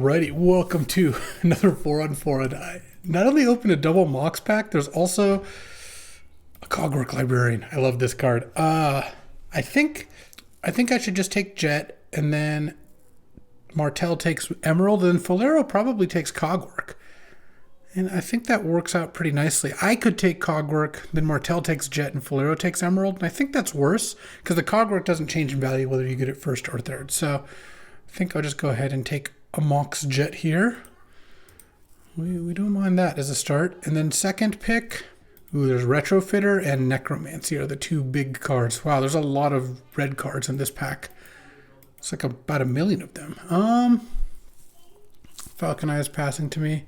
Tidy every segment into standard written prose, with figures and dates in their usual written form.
Alrighty, welcome to another 4-on-4. And I not only opened a double Mox pack, there's also a Cogwork Librarian. I love this card. I think I should just take Jet, and then Martel takes Emerald, and then Falero probably takes Cogwork. And I think that works out pretty nicely. I could take Cogwork, then Martel takes Jet, and Falero takes Emerald. And I think that's worse, because the Cogwork doesn't change in value whether you get it first or third. So I think I'll just go ahead and take a Mox Jet here. We don't mind that as a start. And then second pick, there's Retrofitter and Necromancy are the two big cards. Wow, there's a lot of red cards in this pack. It's like about 1 million of them. Falcon Eye is passing to me.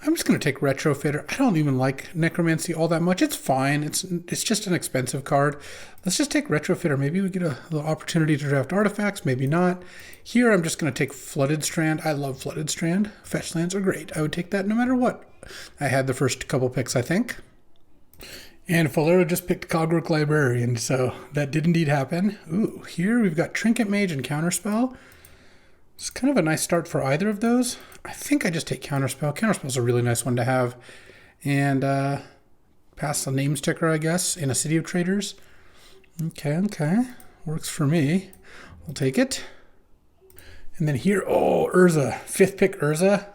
I'm just going to take Retrofitter. I don't even like Necromancy all that much. It's fine. It's just an expensive card. Let's just take Retrofitter. Maybe we get a little opportunity to draft artifacts. Maybe not. Here, I'm just going to take Flooded Strand. I love Flooded Strand. Fetch lands are great. I would take that no matter what. I had the first couple picks, I think. And Falero just picked Cogwork Librarian, so that did indeed happen. Ooh, here we've got Trinket Mage and Counterspell. It's kind of a nice start for either of those. I think I just take Counterspell. Counterspell's a really nice one to have. And pass the name sticker, I guess, in a City of Traders. Okay. Works for me. We'll take it. And then here, Urza. 5th pick Urza.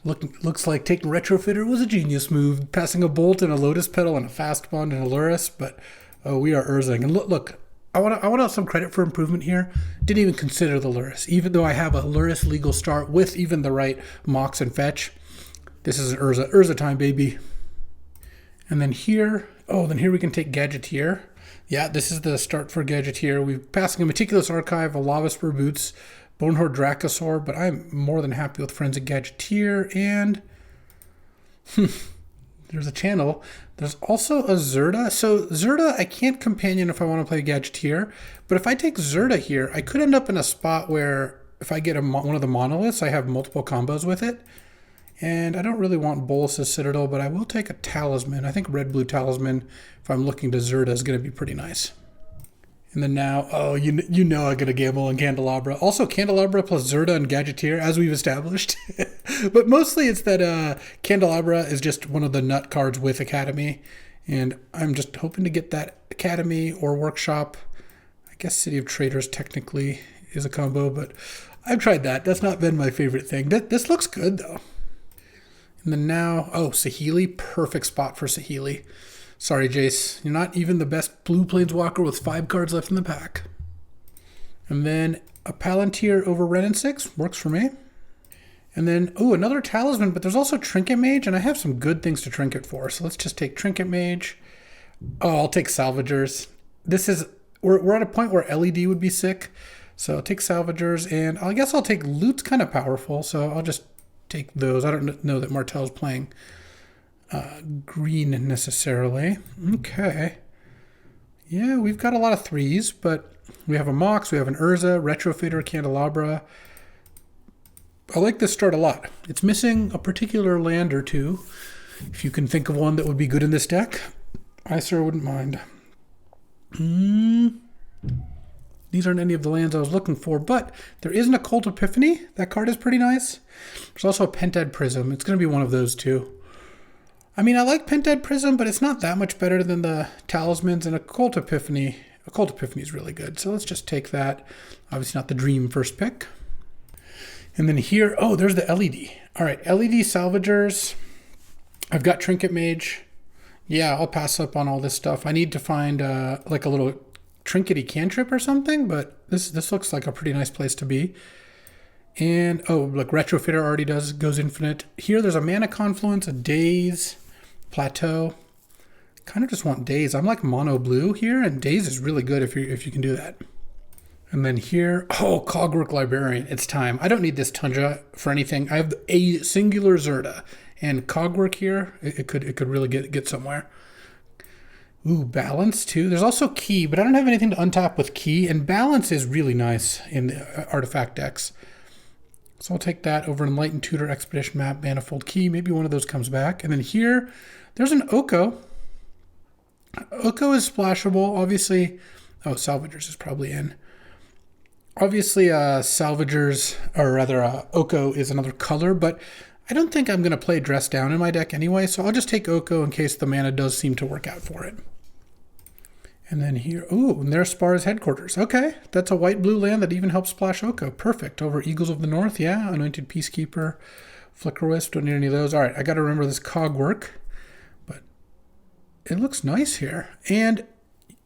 Looks like taking Retrofitter was a genius move. Passing a Bolt and a Lotus Petal and a Fast Bond and a Lurrus. But we are Urzing. And look. I want some credit for improvement here. Didn't even consider the Lurrus. Even though I have a Lurrus legal start with even the right Mox and Fetch. This is an Urza. Urza time, baby. And then here, here we can take Gadgeteer. Yeah, this is the start for Gadgeteer. We're passing a Meticulous Archive, a Lavaspur Boots, Bonehorde Dracosaur, but I'm more than happy with Forensic Gadgeteer, and there's a channel. There's also a Zerda. So Zerda, I can't companion if I want to play Gadgeteer. But if I take Zerda here, I could end up in a spot where if I get one of the monoliths, I have multiple combos with it. And I don't really want Bolus's Citadel, but I will take a Talisman. I think Red-Blue Talisman, if I'm looking to Zerda, is going to be pretty nice. And then now, you know I'm going to gamble on Candelabra. Also, Candelabra plus Zerda and Gadgeteer, as we've established. But mostly it's that Candelabra is just one of the nut cards with Academy. And I'm just hoping to get that Academy or Workshop. I guess City of Traders technically is a combo, but I've tried that. That's not been my favorite thing. This looks good, though. And then now, Saheeli. Perfect spot for Saheeli. Sorry, Jace. You're not even the best blue Planeswalker with 5 cards left in the pack. And then a Palantir over Wrenn and 6. Works for me. And then, another Talisman, but there's also Trinket Mage, and I have some good things to Trinket for. So let's just take Trinket Mage. I'll take Salvagers. We're at a point where LED would be sick. So I'll take Salvagers, and I guess I'll take Loot's kind of powerful, so I'll just take those. I don't know that Martel's playing green necessarily. Okay. Yeah, we've got a lot of 3s, but we have a Mox, we have an Urza, Retrofitter, Candelabra. I like this start a lot. It's missing a particular land or two. If you can think of one that would be good in this deck, I sure wouldn't mind. These aren't any of the lands I was looking for, but there is an Occult Epiphany. That card is pretty nice. There's also a Pentad Prism. It's going to be one of those two. I mean, I like Pentad Prism, but it's not that much better than the Talismans and Occult Epiphany. Occult Epiphany is really good, so let's just take that. Obviously not the Dream first pick. And then here, there's the LED. All right, LED Salvagers. I've got Trinket Mage. Yeah, I'll pass up on all this stuff. I need to find like a little trinkety cantrip or something, but this looks like a pretty nice place to be. And, look, Retrofitter already goes infinite. Here, there's a Mana Confluence, a Daze, Plateau. Kind of just want Daze. I'm like mono blue here, and Daze is really good if you can do that. And then here, Cogwork Librarian. It's time. I don't need this Tundra for anything. I have a singular Zerda, and Cogwork here, it could really get somewhere. Balance too. There's also Key, but I don't have anything to untap with Key, and Balance is really nice in the artifact decks. So I'll take that over Enlightened Tutor, Expedition Map, Manifold Key. Maybe one of those comes back. And then here, there's an Oko. Oko is splashable, obviously. Salvagers is probably in. Obviously, Salvagers, or rather, Oko is another color, but I don't think I'm going to play Dress Down in my deck anyway, so I'll just take Oko in case the mana does seem to work out for it. And then here, ooh, and there's Spar's Headquarters. Okay, that's a white-blue land that even helps splash Oko. Perfect. Over Eagles of the North, yeah. Anointed Peacekeeper, Flicker Wisp, don't need any of those. All right, I got to remember this Cogwork, but it looks nice here. And,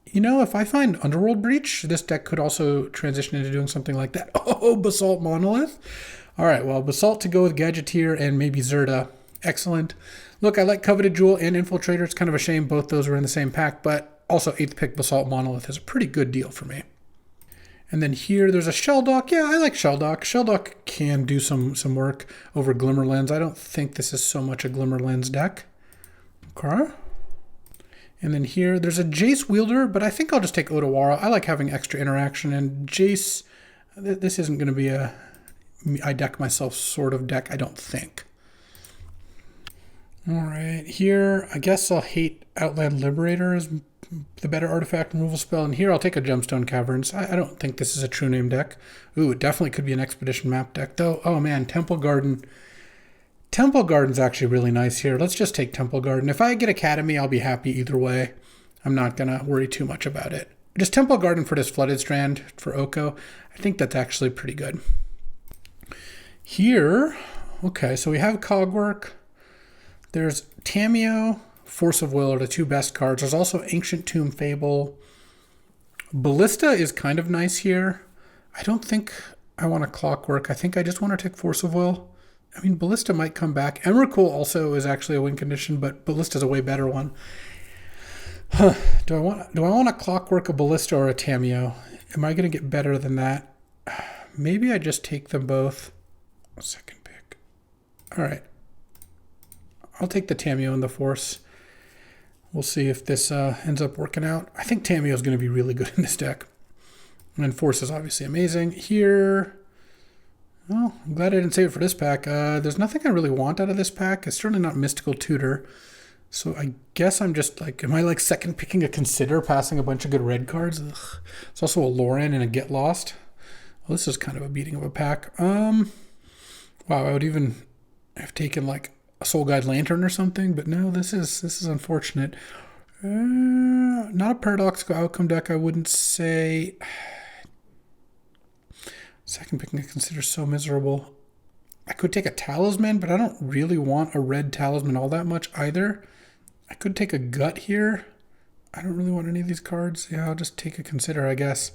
you know, if I find Underworld Breach, this deck could also transition into doing something like that. Oh, Basalt Monolith. All right, well, Basalt to go with Gadgeteer and maybe Zerda. Excellent. Look, I like Coveted Jewel and Infiltrator. It's kind of a shame both those were in the same pack, but also 8th pick Basalt Monolith is a pretty good deal for me. And then here there's a Shelldock. Yeah, I like Shelldock. Shelldock can do some work over Glimmerlens. I don't think this is so much a Glimmerlens deck. Okay. And then here there's a Jace Wielder, but I think I'll just take Otawara. I like having extra interaction, and Jace, this isn't going to be a I deck myself sort of deck, I don't think. All right, here I guess I'll hate Outland Liberator as the better artifact removal spell, and here I'll take a Gemstone Caverns. I don't think this is a true name deck. Ooh, it definitely could be an Expedition map deck, though. Oh man, Temple Garden. Temple Garden's actually really nice here. Let's just take Temple Garden. If I get Academy, I'll be happy either way. I'm not going to worry too much about it. Just Temple Garden for this Flooded Strand for Oko. I think that's actually pretty good. Here, okay, so we have Cogwork. There's Tameo, Force of Will are the two best cards. There's also Ancient Tomb Fable. Ballista is kind of nice here. I don't think I want a Clockwork. I think I just want to take Force of Will. I mean, Ballista might come back. Emrakul also is actually a win condition, but Ballista's a way better one. Huh. Do I want a Clockwork, a Ballista, or a Tameo? Am I going to get better than that? Maybe I just take them both. Second pick. All right. I'll take the Tameo and the Force. We'll see if this ends up working out. I think Tameo is going to be really good in this deck. And Force is obviously amazing. Here, well, I'm glad I didn't save it for this pack. There's nothing I really want out of this pack. It's certainly not Mystical Tutor. So I guess I'm just like, am I like second picking a Consider, passing a bunch of good red cards? Ugh. It's also a Lauren and a Get Lost. Well, this is kind of a beating of a pack. Wow, I would even have taken like a Soul Guide Lantern or something, but no, this is unfortunate. Not a paradoxical outcome deck, I wouldn't say. Second picking I consider so miserable. I could take a Talisman, but I don't really want a red Talisman all that much either. I could take a Gut here. I don't really want any of these cards. Yeah, I'll just take a Consider, I guess.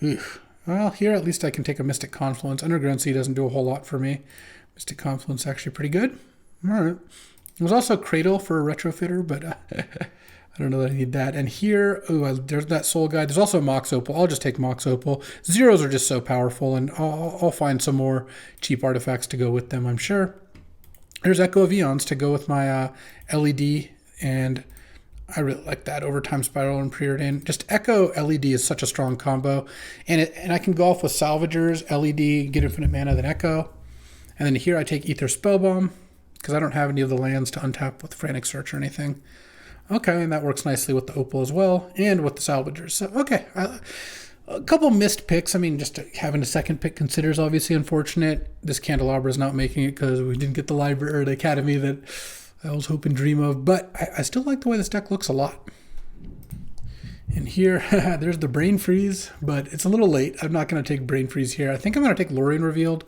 Ugh. Well, here at least I can take a Mystic Confluence. Underground Sea doesn't do a whole lot for me. Mystic Confluence actually pretty good. All right. There's also Cradle for a Retrofitter, but I don't know that I need that. And here, there's that Soul Guide. There's also Mox Opal. I'll just take Mox Opal. Zeros are just so powerful, and I'll find some more cheap artifacts to go with them, I'm sure. There's Echo of Eons to go with my LED, and I really like that. Overtime Spiral and Preordain. Just Echo LED is such a strong combo, and I can go off with Salvagers, LED, get infinite mana, then Echo. And then here I take Ether Spellbomb, because I don't have any of the lands to untap with Frantic Search or anything. Okay, and that works nicely with the Opal as well, and with the Salvagers. So, okay, a couple missed picks. I mean, just having a second pick Consider is obviously unfortunate. This Candelabra is not making it because we didn't get the library or the Academy that I was hoping to dream of, but I still like the way this deck looks a lot. And here, there's the Brain Freeze, but it's a little late. I'm not going to take Brain Freeze here. I think I'm going to take Lorien Revealed.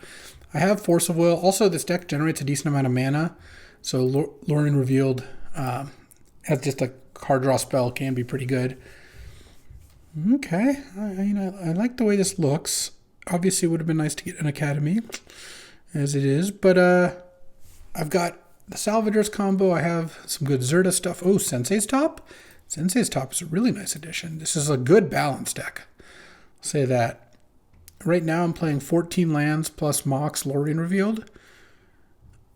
I have Force of Will. Also, this deck generates a decent amount of mana, so Lorien Revealed as just a card draw spell can be pretty good. Okay, I like the way this looks. Obviously, it would have been nice to get an Academy, as it is, but I've got the Salvagers combo. I have some good Zerda stuff. Oh, Sensei's Top? Sensei's Top is a really nice addition. This is a good balance deck. I'll say that. Right now, I'm playing 14 lands plus Mox Lorien Revealed,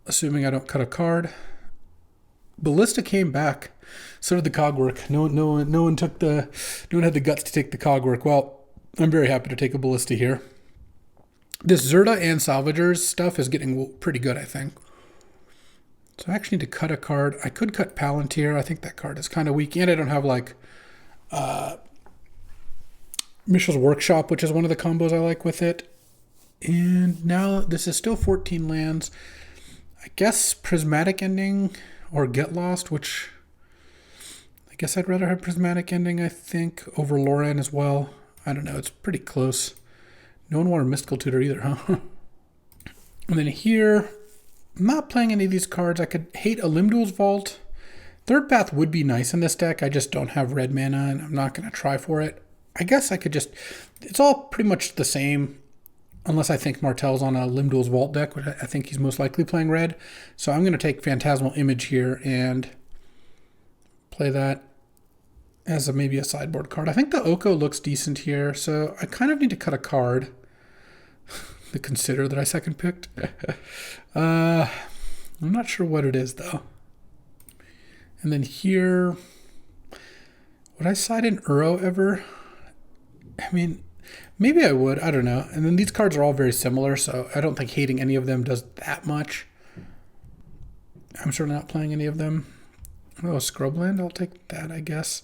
assuming I don't cut a card. Ballista came back. So did the Cogwork. No one had the guts to take the Cogwork. Well, I'm very happy to take a Ballista here. This Zerda and Salvagers stuff is getting pretty good, I think. So I actually need to cut a card. I could cut Palantir. I think that card is kind of weak, and I don't have like Mishra's Workshop, which is one of the combos I like with it. And now this is still 14 lands. I guess Prismatic Ending or Get Lost, which I guess I'd rather have Prismatic Ending, I think, over Lorien as well. I don't know, it's pretty close. No one wanted Mystical Tutor either, huh? And then here, I'm not playing any of these cards. I could hate Elimdul's Vault. Third Path would be nice in this deck. I just don't have red mana, and I'm not going to try for it. I guess I could just... It's all pretty much the same, unless I think Martel's on a Elimdul's Vault deck, which I think he's most likely playing red. So I'm going to take Phantasmal Image here and play that as maybe a sideboard card. I think the Oko looks decent here, so I kind of need to cut a card. The Consider that I second picked. I'm not sure what it is, though. And then here, would I side in Uro ever? I mean, maybe I would. I don't know. And then these cards are all very similar, so I don't think hating any of them does that much. I'm sure not playing any of them. Oh, Scrubland, I'll take that, I guess.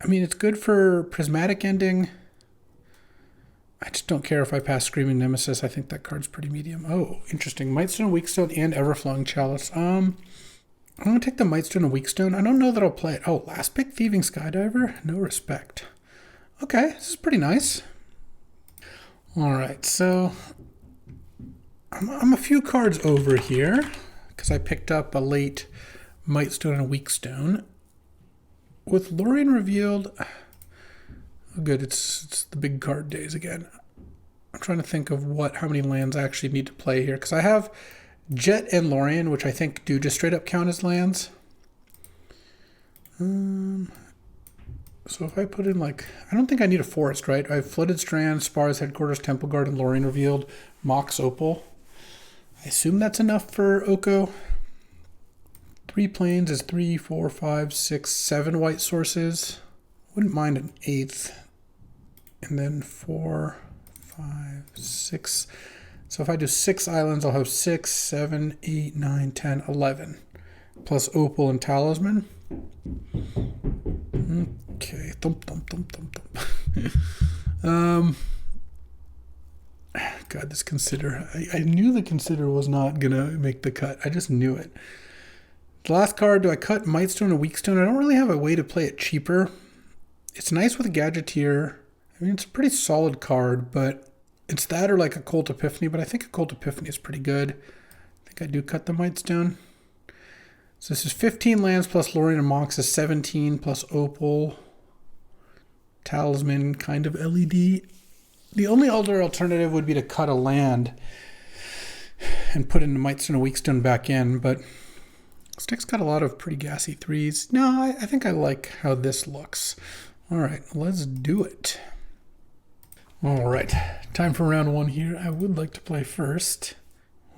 I mean, it's good for Prismatic Ending. I just don't care if I pass Screaming Nemesis. I think that card's pretty medium. Oh, interesting. Mightstone, Weakstone, and Everflowing Chalice. I'm going to take the Mightstone and Weakstone. I don't know that I'll play it. Oh, last pick, Thieving Skydiver? No respect. Okay, this is pretty nice. All right, so I'm a few cards over here because I picked up a late Mightstone and Weakstone. With Lorien revealed... Oh, good, it's the big card days again. I'm trying to think of how many lands I actually need to play here, because I have Jet and Lorien, which I think do just straight up count as lands. So if I put in I don't think I need a forest, right? I have Flooded Strand, Spar's Headquarters, Temple Guard, and Lorien revealed. Mox Opal. I assume that's enough for Oko. 3 plains is 3, 4, 5, 6, 7 white sources. Wouldn't mind an 8th. And then 4, 5, 6. So if I do 6 islands, I'll have 6, 7, 8, 9, 10, 11. Plus Opal and Talisman. Okay. Thump, thump, thump, thump, thump. God, this Consider. I knew the Consider was not going to make the cut. I just knew it. The last card, do I cut Mightstone or Weakstone? I don't really have a way to play it cheaper. It's nice with a Gadgeteer. I mean, it's a pretty solid card, but it's that or like a Cult Epiphany, but I think a Cult Epiphany is pretty good. I think I do cut the Mightstone. So this is 15 lands plus Lorien and Mox is 17 plus Opal. Talisman, kind of LED. The only other alternative would be to cut a land and put in the Mightstone and Weakstone back in, but this deck's got a lot of pretty gassy 3s. No, I think I like how this looks. All right, let's do it. All right, time for round 1 here. I would like to play first.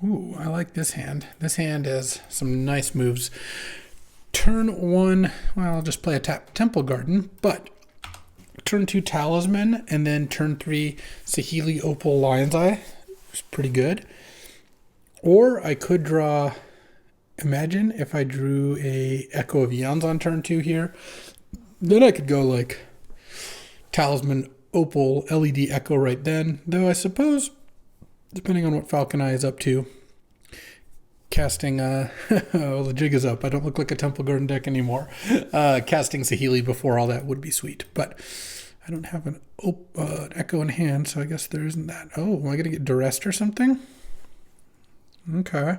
Ooh, I like this hand. This hand has some nice moves. Turn 1, well, I'll just play a Temple Garden, but turn 2 Talisman, and then turn 3 Saheeli Opal Lion's Eye. It's pretty good. Or I could draw, imagine if I drew a Echo of Eons on turn 2 here. Then I could go Talisman, Opal, LED Echo right then. Though I suppose, depending on what Falcon Eye is up to, casting, well, the jig is up. I don't look like a Temple Garden deck anymore. Casting Saheeli before all that would be sweet. But I don't have an Echo in hand, so I guess there isn't that. Oh, am I going to get Duressed or something? Okay.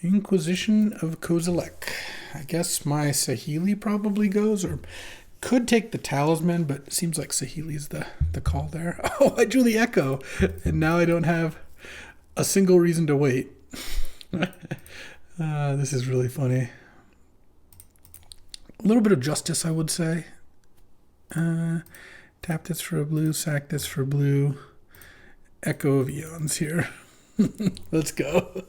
Inquisition of Kozilek. I guess my Saheeli probably goes, or could take the Talisman, but it seems like Saheeli's the call there. Oh, I drew the Echo, and now I don't have a single reason to wait. This is really funny. A little bit of justice, I would say. Tap this for a blue, sack this for blue. Echo of Eons here. Let's go.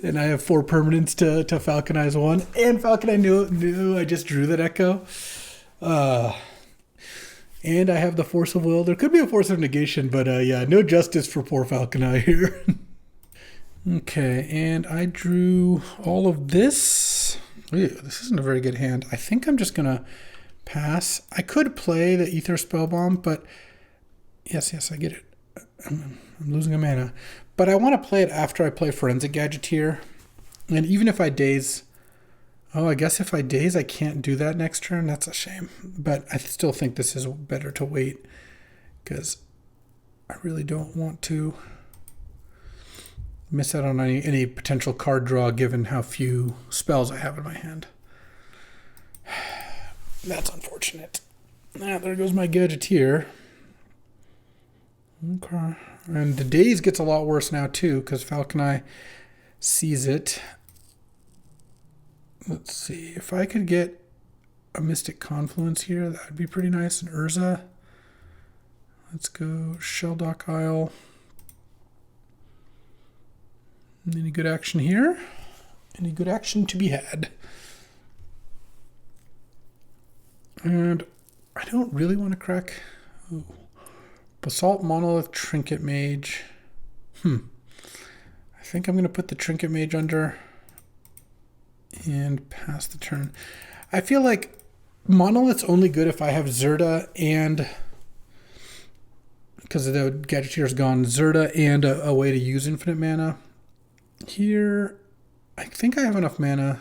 And I have 4 permanents to Falcon Eye's 1. And Falcon Eye knew I just drew that Echo. And I have the Force of Will. There could be a Force of Negation, but yeah, no justice for poor Falcon Eye here. Okay, and I drew all of this. Ew, this isn't a very good hand. I think I'm just going to Pass. I could play the Ether Spellbomb, but yes, I get it. I'm losing a mana. But I want to play it after I play Forensic Gadgeteer. And even if I daze... Oh, I guess if I daze, I can't do that next turn. That's a shame. But I still think this is better to wait, because I really don't want to miss out on any potential card draw given how few spells I have in my hand. That's unfortunate. There goes my Gadgeteer. Okay. And the daze gets a lot worse now too, because Falcon Eye sees it. Let's see. If I could get a Mystic Confluence here, that would be pretty nice. And Urza. Let's go Shelldock Isle. Any good action here? Any good action to be had? And I don't really want to crack... Ooh. Basalt, Monolith, Trinket Mage. I think I'm going to put the Trinket Mage under and pass the turn. I feel like Monolith's only good if I have Zirda and... because the Gadgeteer's gone. Zirda and a way to use infinite mana. Here, I think I have enough mana.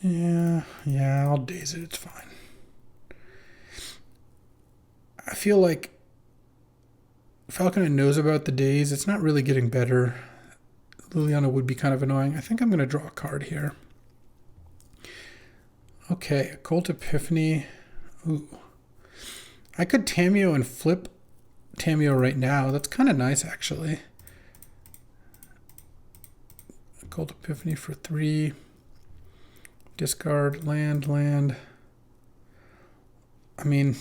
Yeah, I'll daze it. It's fine. I feel like Falcon knows about the daze. It's not really getting better. Liliana would be kind of annoying. I think I'm going to draw a card here. Okay, Occult Epiphany. Ooh. I could Tameo and flip Tameo right now. That's kind of nice, actually. Occult Epiphany for 3. Discard, land. I mean...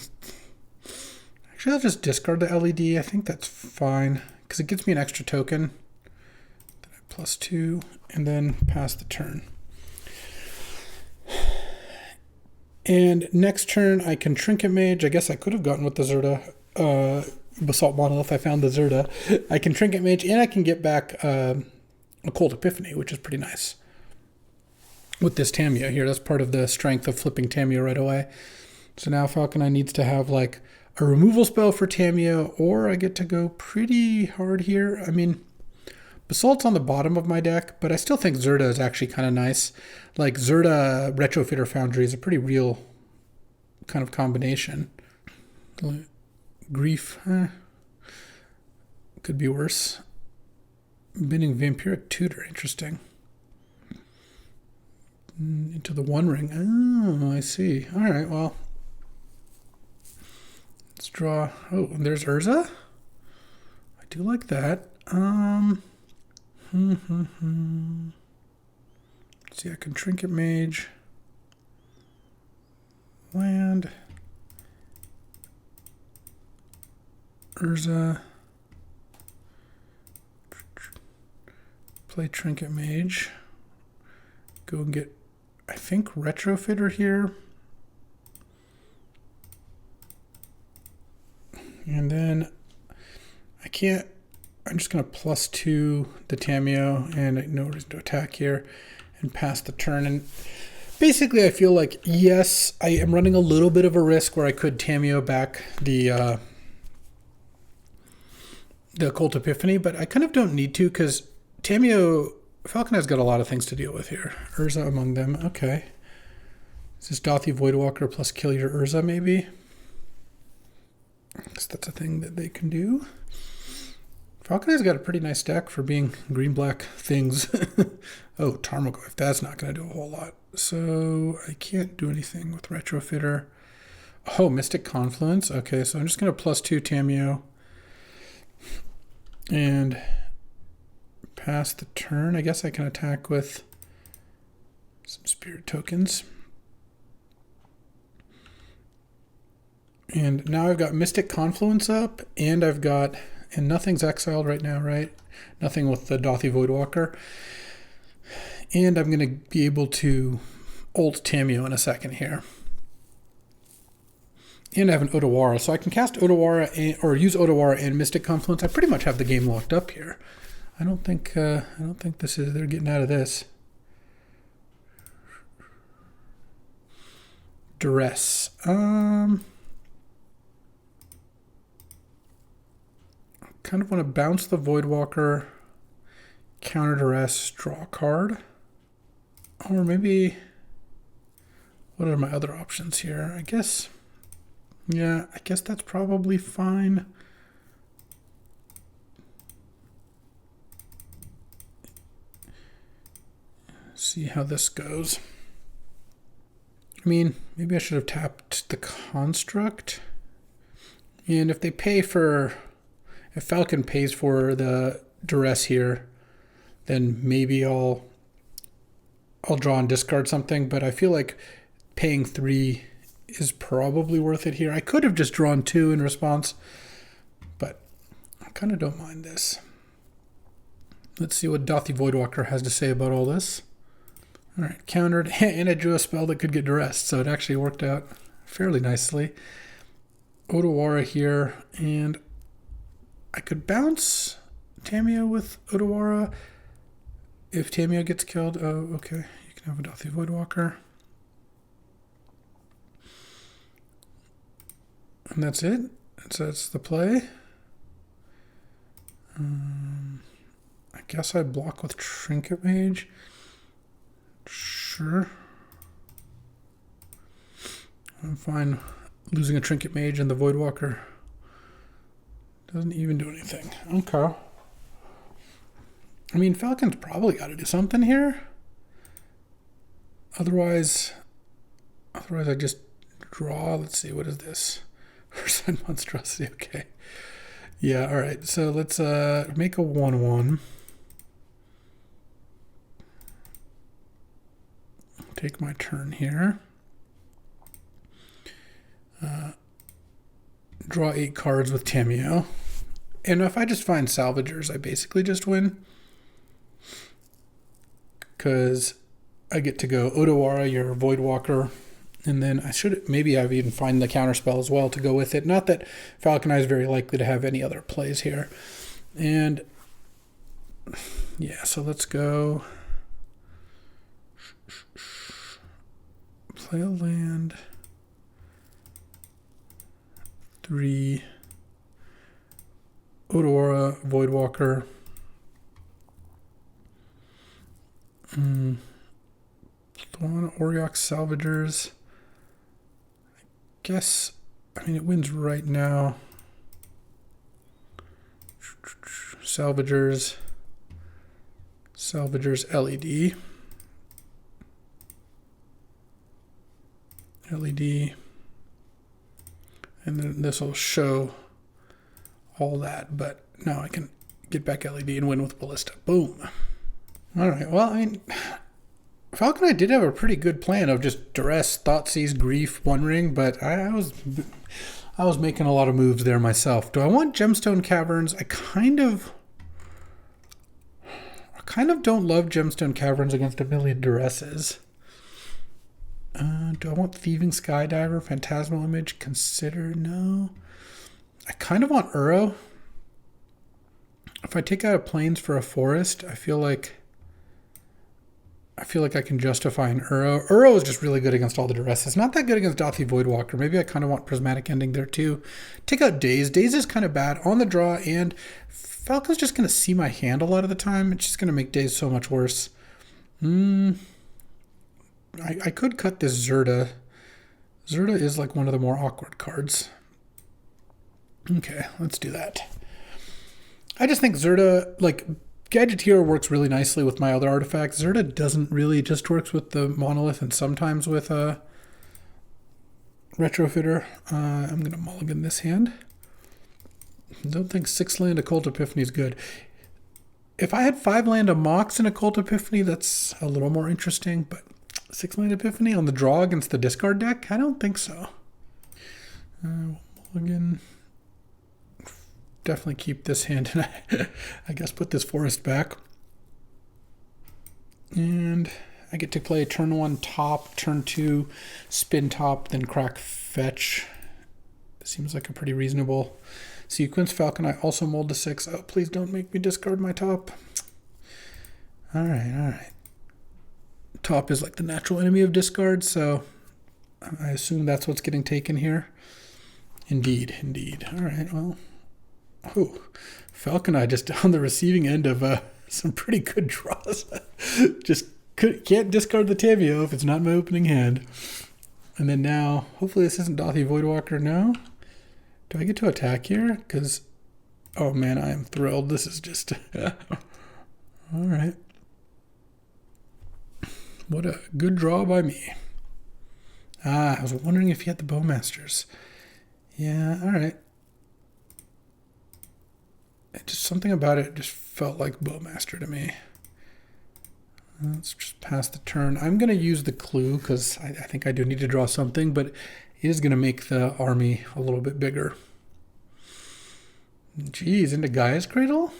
Actually, I'll just discard the LED. I think that's fine, because it gives me an extra token. Then I +2, and then pass the turn. And next turn, I can Trinket Mage. I guess I could have gotten with the Zirda. Basalt Monolith, I found the Zirda. I can Trinket Mage, and I can get back Occult Epiphany, which is pretty nice. With this Tameo here, that's part of the strength of flipping Tameo right away. So now Falcon Eye needs to have like a removal spell for Tameo, or I get to go pretty hard here. I mean, Basalt's on the bottom of my deck, but I still think Zirda is actually kind of nice. Like Zirda Retrofitter Foundry is a pretty real kind of combination. Grief, could be worse. Binding Vampiric Tutor, interesting. Into the One Ring. Oh, I see. All right, well. Let's draw. Oh, and there's Urza. I do like that. Let's see, I can Trinket Mage. Land. Urza. Play Trinket Mage. Go and get, I think, Retrofitter here. And then I can't, I'm just going to +2 the Tameo, and no reason to attack here, and pass the turn. And basically I feel like, yes, I am running a little bit of a risk where I could Tameo back the Occult Epiphany, but I kind of don't need to, because Tameo, Falcon has got a lot of things to deal with here. Urza among them. Okay. Is this Dothy Voidwalker plus kill your Urza, maybe? Because that's a thing that they can do. Falcon has got a pretty nice deck for being green-black things. Oh, Tarmogoyf. That's not going to do a whole lot. So I can't do anything with Retrofitter. Oh, Mystic Confluence. Okay, so I'm just going to +2 Tameo. And pass the turn. I guess I can attack with some spirit tokens. And now I've got Mystic Confluence up, and I've got, and nothing's exiled right now, right? Nothing with the Dothy Voidwalker. And I'm going to be able to ult Tameo in a second here. And I have an Otawara, so I can cast Otawara or use Otawara and Mystic Confluence. I pretty much have the game locked up here. I don't think this is, they're getting out of this. Duress. Kind of want to bounce the Voidwalker, counter Duress, draw a card. Or maybe, what are my other options here? I guess, yeah, I guess that's probably fine. See how this goes. I mean, maybe I should have tapped the Construct. And if they pay for, if Falcon pays for the Duress here, then maybe I'll draw and discard something, but I feel like paying 3 is probably worth it here. I could have just drawn 2 in response, but I kind of don't mind this. Let's see what Dothy Voidwalker has to say about all this. All right, countered, and I drew a spell that could get duressed, so it actually worked out fairly nicely. Otawara here, and I could bounce Tamiyo with Otawara if Tamiyo gets killed. Oh, okay. You can have a Dothy Voidwalker. And that's it. So that's the play. I guess I block with Trinket Mage. Sure. I'm fine losing a Trinket Mage and the Voidwalker doesn't even do anything. Okay. I mean, Falcon's probably got to do something here. Otherwise I just draw. Let's see, what is this? Percent monstrosity. Okay. Yeah, all right. So let's make a 1/1. Take my turn here. Draw 8 cards with Tamiyo. And if I just find Salvagers, I basically just win. Because I get to go Otawara, your Voidwalker, and then I should maybe have even find the counterspell as well to go with it. Not that Falcon is very likely to have any other plays here. And yeah, so let's go play a land. 3 Otawara, Voidwalker. Thorn, Oriok, Salvagers. I guess, I mean, it wins right now. Salvagers, LED. LED. And then this will show all that, but now I can get back LED and win with Ballista. Boom. All right, well, I mean, Falcon, I did have a pretty good plan of just Duress, Thoughtseize, Grief, One Ring, but I was making a lot of moves there myself. Do I want Gemstone Caverns? I kind of don't love Gemstone Caverns against a million Duresses. Do I want Thieving Skydiver, Phantasmal Image? Consider, no. I kind of want Uro. If I take out a Plains for a Forest, I feel like I can justify an Uro. Uro is just really good against all the Duresses. Not that good against Dothy Voidwalker. Maybe I kind of want Prismatic Ending there too. Take out Daze. Daze is kind of bad on the draw, and Falcon's just going to see my hand a lot of the time. It's just going to make Daze so much worse. I could cut this Zerda. Zerda is like one of the more awkward cards. Okay, let's do that. I just think Zerda, like, Gadgeteer works really nicely with my other artifacts. Zerda doesn't really, just works with the Monolith and sometimes with a Retrofitter. I'm going to mulligan this hand. Don't think 6-land Occult Epiphany is good. If I had 5-land a Mox and Occult Epiphany, that's a little more interesting, but 6-land Epiphany on the draw against the discard deck? I don't think so. Mulligan. Definitely keep this hand, and I guess put this Forest back. And I get to play turn 1 top, turn 2 spin top, then crack fetch. Seems like a pretty reasonable sequence. Falcon, I also mold to 6. Oh, please don't make me discard my top. All right. Top is like the natural enemy of discard, so I assume that's what's getting taken here. Indeed, indeed. All right, well. Oh, Falcon Eye just on the receiving end of some pretty good draws. Just can't discard the Tamiyo if it's not my opening hand. And then now, hopefully this isn't Dothy Voidwalker. No? Do I get to attack here? Because, oh man, I am thrilled. This is just... All right. What a good draw by me. I was wondering if you had the Bowmasters. Yeah, all right. Just something about it just felt like Bowmaster to me. Let's just pass the turn. I'm going to use the clue because I think I do need to draw something, but it is going to make the army a little bit bigger. Geez, into Gaia's Cradle?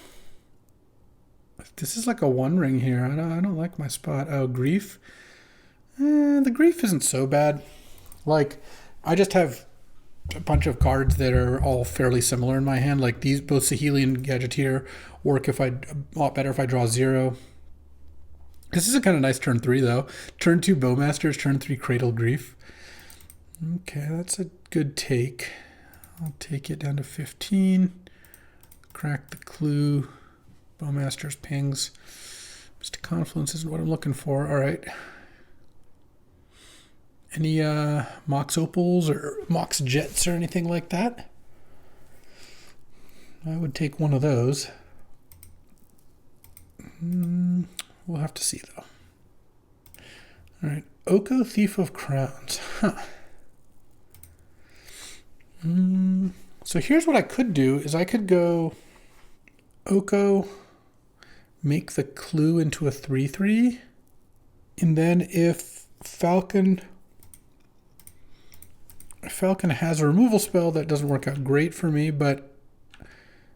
This is like a one ring here. I don't like my spot. Oh, Grief. The Grief isn't so bad. Like, I just have a bunch of cards that are all fairly similar in my hand. Like these, both Saheeli and Gadgeteer work a lot better if I draw 0. This is a kind of nice turn 3 though. Turn 2 Bowmasters, turn 3 Cradle Grief. Okay, that's a good take. I'll take it down to 15. Crack the clue. Bowmasters pings. Mystic Confluence isn't what I'm looking for. All right. Any Mox Opals or Mox Jets or anything like that? I would take one of those. We'll have to see though. All right, Oko Thief of Crowns. Huh. So here's what I could do is I could go Oko, make the clue into a 3/3, and then if Falcon has a removal spell, that doesn't work out great for me, but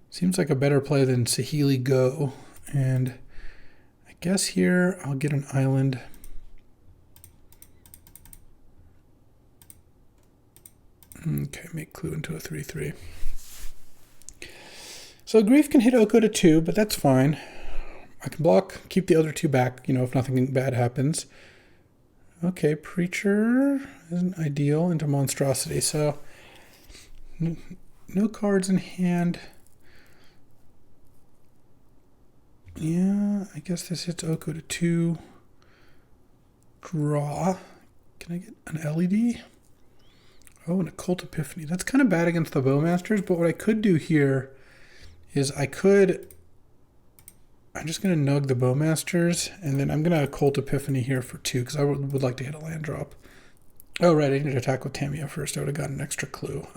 seems like a better play than Saheeli Go. And I guess here I'll get an island. Okay, make clue into a 3/3. So Grief can hit Oko to 2, but that's fine. I can block, keep the other 2 back, if nothing bad happens. Okay, Preacher isn't ideal into Monstrosity, so no cards in hand. Yeah, I guess this hits Oko to 2. Draw. Can I get an LED? Oh, an Occult Epiphany. That's kind of bad against the Bowmasters, but what I could do here is I'm just going to nug the Bowmasters, and then I'm going to Occult Epiphany here for 2, because I would like to hit a land drop. Oh, right, I need to attack with Tamiyo first. I would have gotten an extra clue.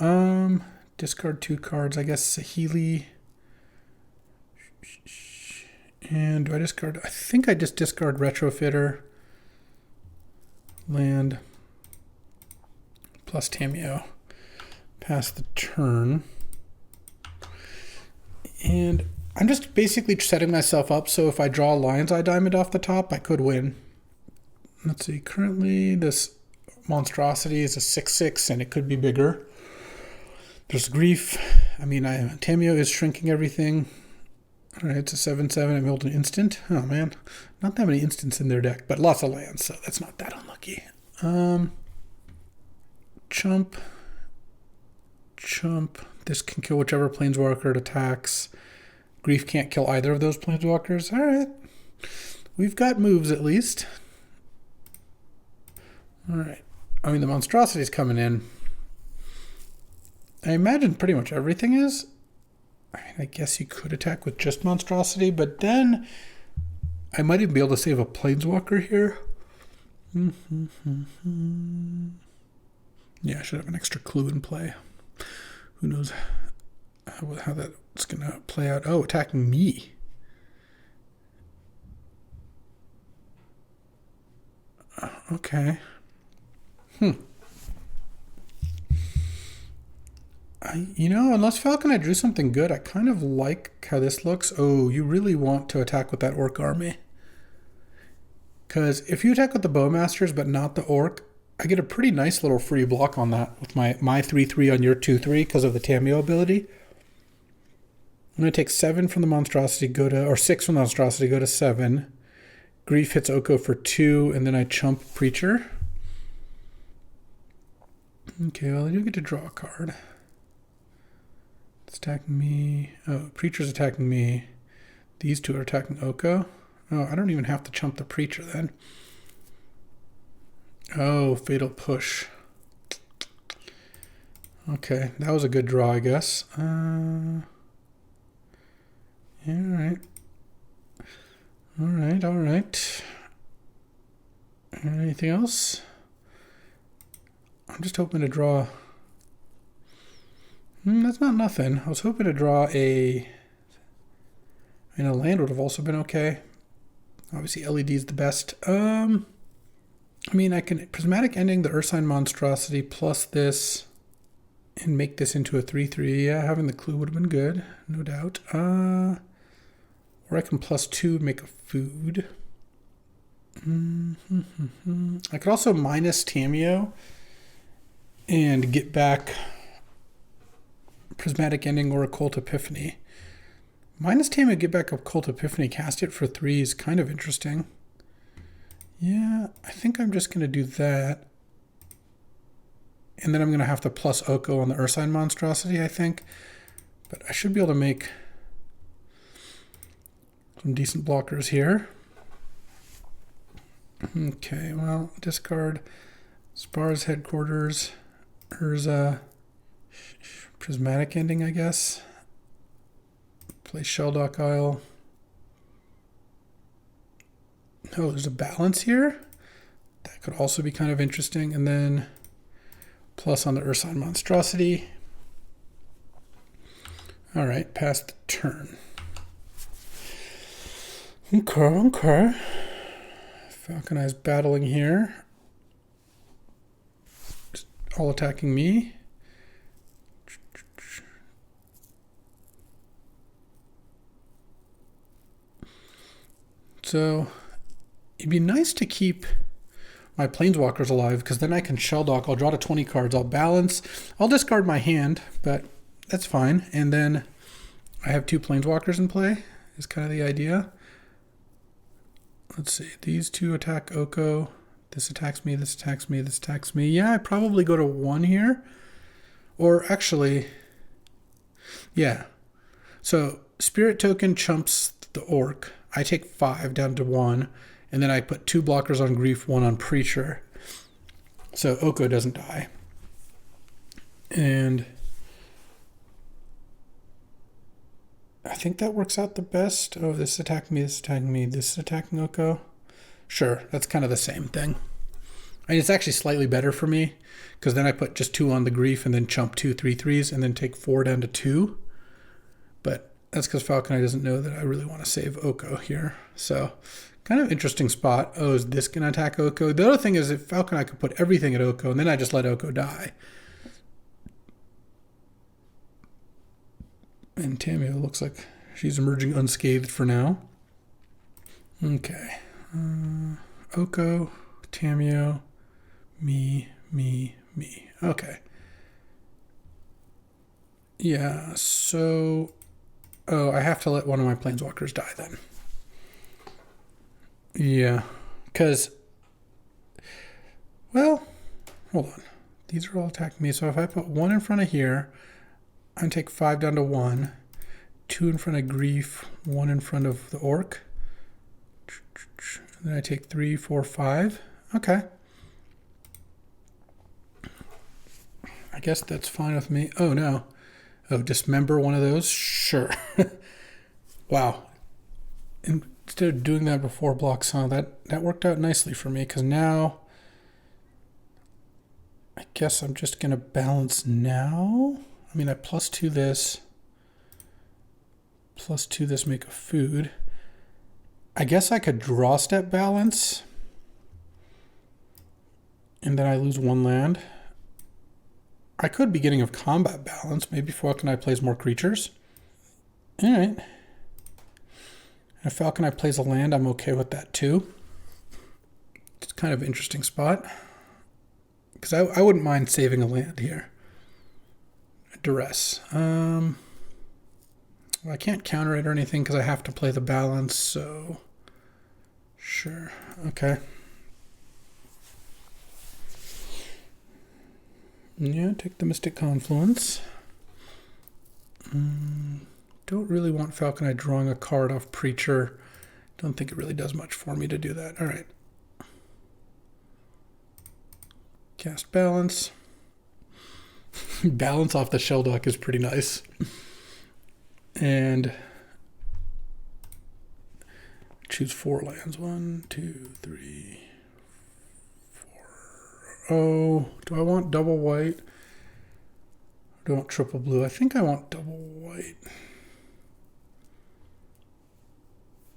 Discard 2 cards. I guess Saheeli. And do I discard? I think I just discard Retrofitter. Land. Plus Tamiyo. Pass the turn. And I'm just basically setting myself up so if I draw Lion's Eye Diamond off the top, I could win. Let's see, currently this Monstrosity is a 6/6 and it could be bigger. There's Grief. Tamiyo is shrinking everything. All right, it's a 7/7. I'm holding an instant. Oh man, not that many instants in their deck, but lots of lands, so that's not that unlucky. Chump. This can kill whichever Planeswalker it attacks. Grief can't kill either of those Planeswalkers. All right. We've got moves at least. All right. The Monstrosity's coming in. I imagine pretty much everything is. I guess you could attack with just Monstrosity, but then I might even be able to save a Planeswalker here. Yeah, I should have an extra clue in play. Who knows how that's going to play out. Oh, attacking me. Okay. Unless Falcon I drew something good, I kind of like how this looks. Oh, you really want to attack with that Orc army. Because if you attack with the Bowmasters but not the Orc, I get a pretty nice little free block on that with my 3/3 on your 2/3 because of the Tamiyo ability. I'm going to take 7 from the Monstrosity, or 6 from the Monstrosity, go to 7. Grief hits Oko for 2, and then I chump Preacher. Okay, well, I do get to draw a card. It's attacking me. Oh, Preacher's attacking me. These two are attacking Oko. Oh, I don't even have to chump the Preacher then. Oh, Fatal Push. Okay, that was a good draw, I guess. Yeah, all right. All right, all right. Anything else? I'm just hoping to draw... that's not nothing. I was hoping to draw a... I mean, a land would have also been okay. Obviously, LED is the best. I mean, I can Prismatic Ending the Ursine Monstrosity plus this and make this into a 3/3. Yeah, having the clue would have been good, no doubt. Or I can +2 make a food. I could also minus Tameo and get back Prismatic Ending or Occult Epiphany. Minus Tameo, get back Occult Epiphany, cast it for 3 is kind of interesting. Yeah, I think I'm just going to do that. And then I'm going to have to plus Oko on the Ursine Monstrosity, I think. But I should be able to make some decent blockers here. Okay, well, discard Spar's Headquarters, Urza, Prismatic Ending, I guess. Play Shelldock Isle. Oh, there's a balance here. That could also be kind of interesting. And then plus on the Ursine Monstrosity. All right, pass the turn. Okay. Falcon Eye's battling here. Just all attacking me. So it'd be nice to keep my Planeswalkers alive because then I can Shelldock. I'll draw to 20 cards. I'll balance. I'll discard my hand, but that's fine. And then I have 2 Planeswalkers in play is kind of the idea. Let's see. These 2 attack Oko. This attacks me. This attacks me. This attacks me. Yeah, I probably go to 1 here. Or actually, yeah. So Spirit Token chumps the Orc. I take 5 down to 1. And then I put 2 blockers on Grief, 1 on Preacher. So Oko doesn't die. And I think that works out the best. Oh, this is attacking me, this is attacking me, this is attacking Oko. Sure, that's kind of the same thing. I mean, it's actually slightly better for me because then I put just 2 on the Grief and then chump 2 3/3s and then take 4 down to 2. But that's because Falcon Eye doesn't know that I really want to save Oko here. So kind of interesting spot. Oh, is this going to attack Oko? The other thing is if Falcon Eye could put everything at Oko and then I just let Oko die. And Tameo looks like she's emerging unscathed for now. Okay. Oko, Tameo, me. Okay. Yeah, so... Oh, I have to let one of my Planeswalkers die then. Yeah, because... Well, hold on. These are all attacking me. So if I put 1 in front of here... I can take 5 down to 1, 2 in front of Grief, 1 in front of the Orc. And then I take 3, 4, 5. Okay. I guess that's fine with me. Oh, no. Oh, dismember one of those? Sure. Wow. Instead of doing that before blocks, huh? That worked out nicely for me because now I guess I'm just going to balance now. I mean, I +2 this, +2 this, make a food. I guess I could draw step balance, and then I lose 1 land. I could be getting a combat balance. Maybe Falcon Eye plays more creatures. All right. And if Falcon Eye plays a land, I'm okay with that too. It's kind of an interesting spot. Because I wouldn't mind saving a land here. Duress. Well, I can't counter it or anything because I have to play the balance, so sure. Okay. Yeah, take the Mystic Confluence. Don't really want Falcon Eye drawing a card off Preacher. Don't think it really does much for me to do that. All right. Cast Balance. Balance off the Sheldock is pretty nice. And choose 4 lands. 1, 2, 3, 4. Oh, do I want double white? Do I want triple blue? I think I want double white.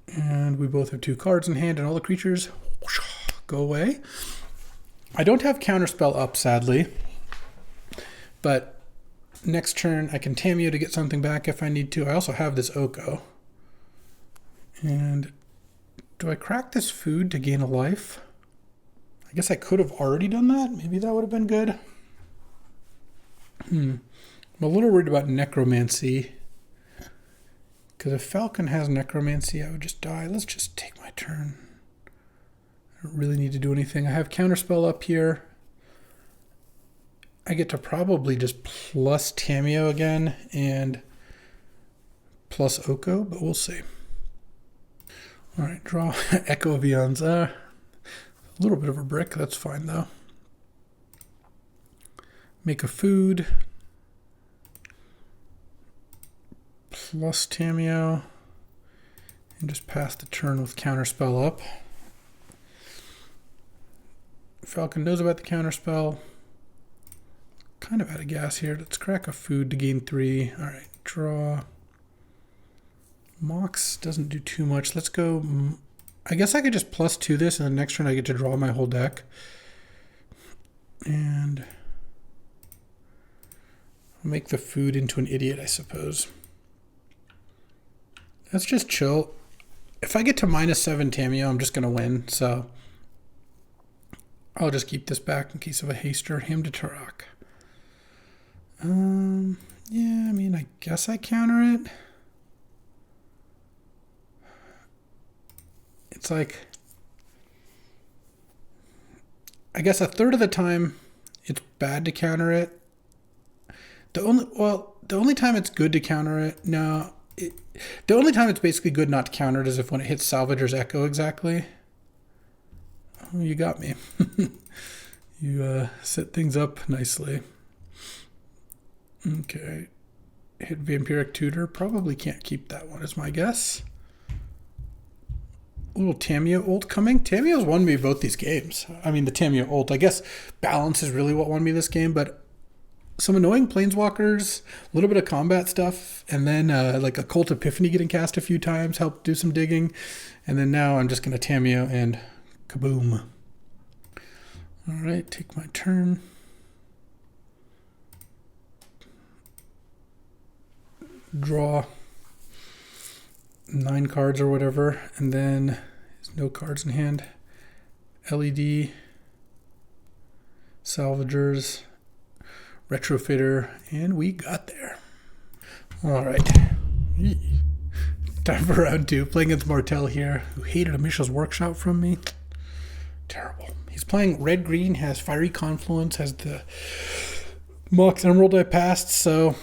And we both have 2 cards in hand, and all the creatures go away. I don't have Counterspell up, sadly. But next turn, I can Tamiyo to get something back if I need to. I also have this Oko. And do I crack this food to gain a life? I guess I could have already done that. Maybe that would have been good. I'm a little worried about Necromancy. Because if Falcon has Necromancy, I would just die. Let's just take my turn. I don't really need to do anything. I have Counterspell up here. I get to probably just plus Tamiyo again and plus Oko, but we'll see. All right, draw Echo Vions. A little bit of a brick. That's fine, though. Make a food. Plus Tamiyo. And just pass the turn with Counterspell up. Falcon knows about the Counterspell. Kind of out of gas here. Let's crack a food to gain 3. All right, draw. Mox doesn't do too much. Let's go. I guess I could just plus 2 this, and the next turn I get to draw my whole deck. And I'll make the food into an idiot, I suppose. Let's just chill. If I get to -7 Tamiyo, I'm just going to win, so I'll just keep this back in case of a haster. Him to Turok. Yeah, I mean, I guess I counter it. It's like, I guess a third of the time it's bad to counter it. The only time it's good to counter it, the only time it's basically good not to counter it is if when it hits Salvager's Echo exactly. Oh, you got me. You set things up nicely. Okay. Hit Vampiric Tutor. Probably can't keep that one is my guess. A little Tamiyo ult coming. Tamiyo's won me both these games. I mean, the Tamiyo ult. I guess balance is really what won me this game, but some annoying Planeswalkers, a little bit of combat stuff, and then like a Cult Epiphany getting cast a few times helped do some digging. And then now I'm just going to Tamiyo and kaboom. All right, take my turn. Draw 9 cards or whatever, and then there's no cards in hand. LED, Salvagers, Retrofitter, and we got there. All right. Time for round 2. Playing against Martel here, who hated Amisha's Workshop from me. Terrible. He's playing red-green, has Fiery Confluence, has the Mox Emerald I passed, so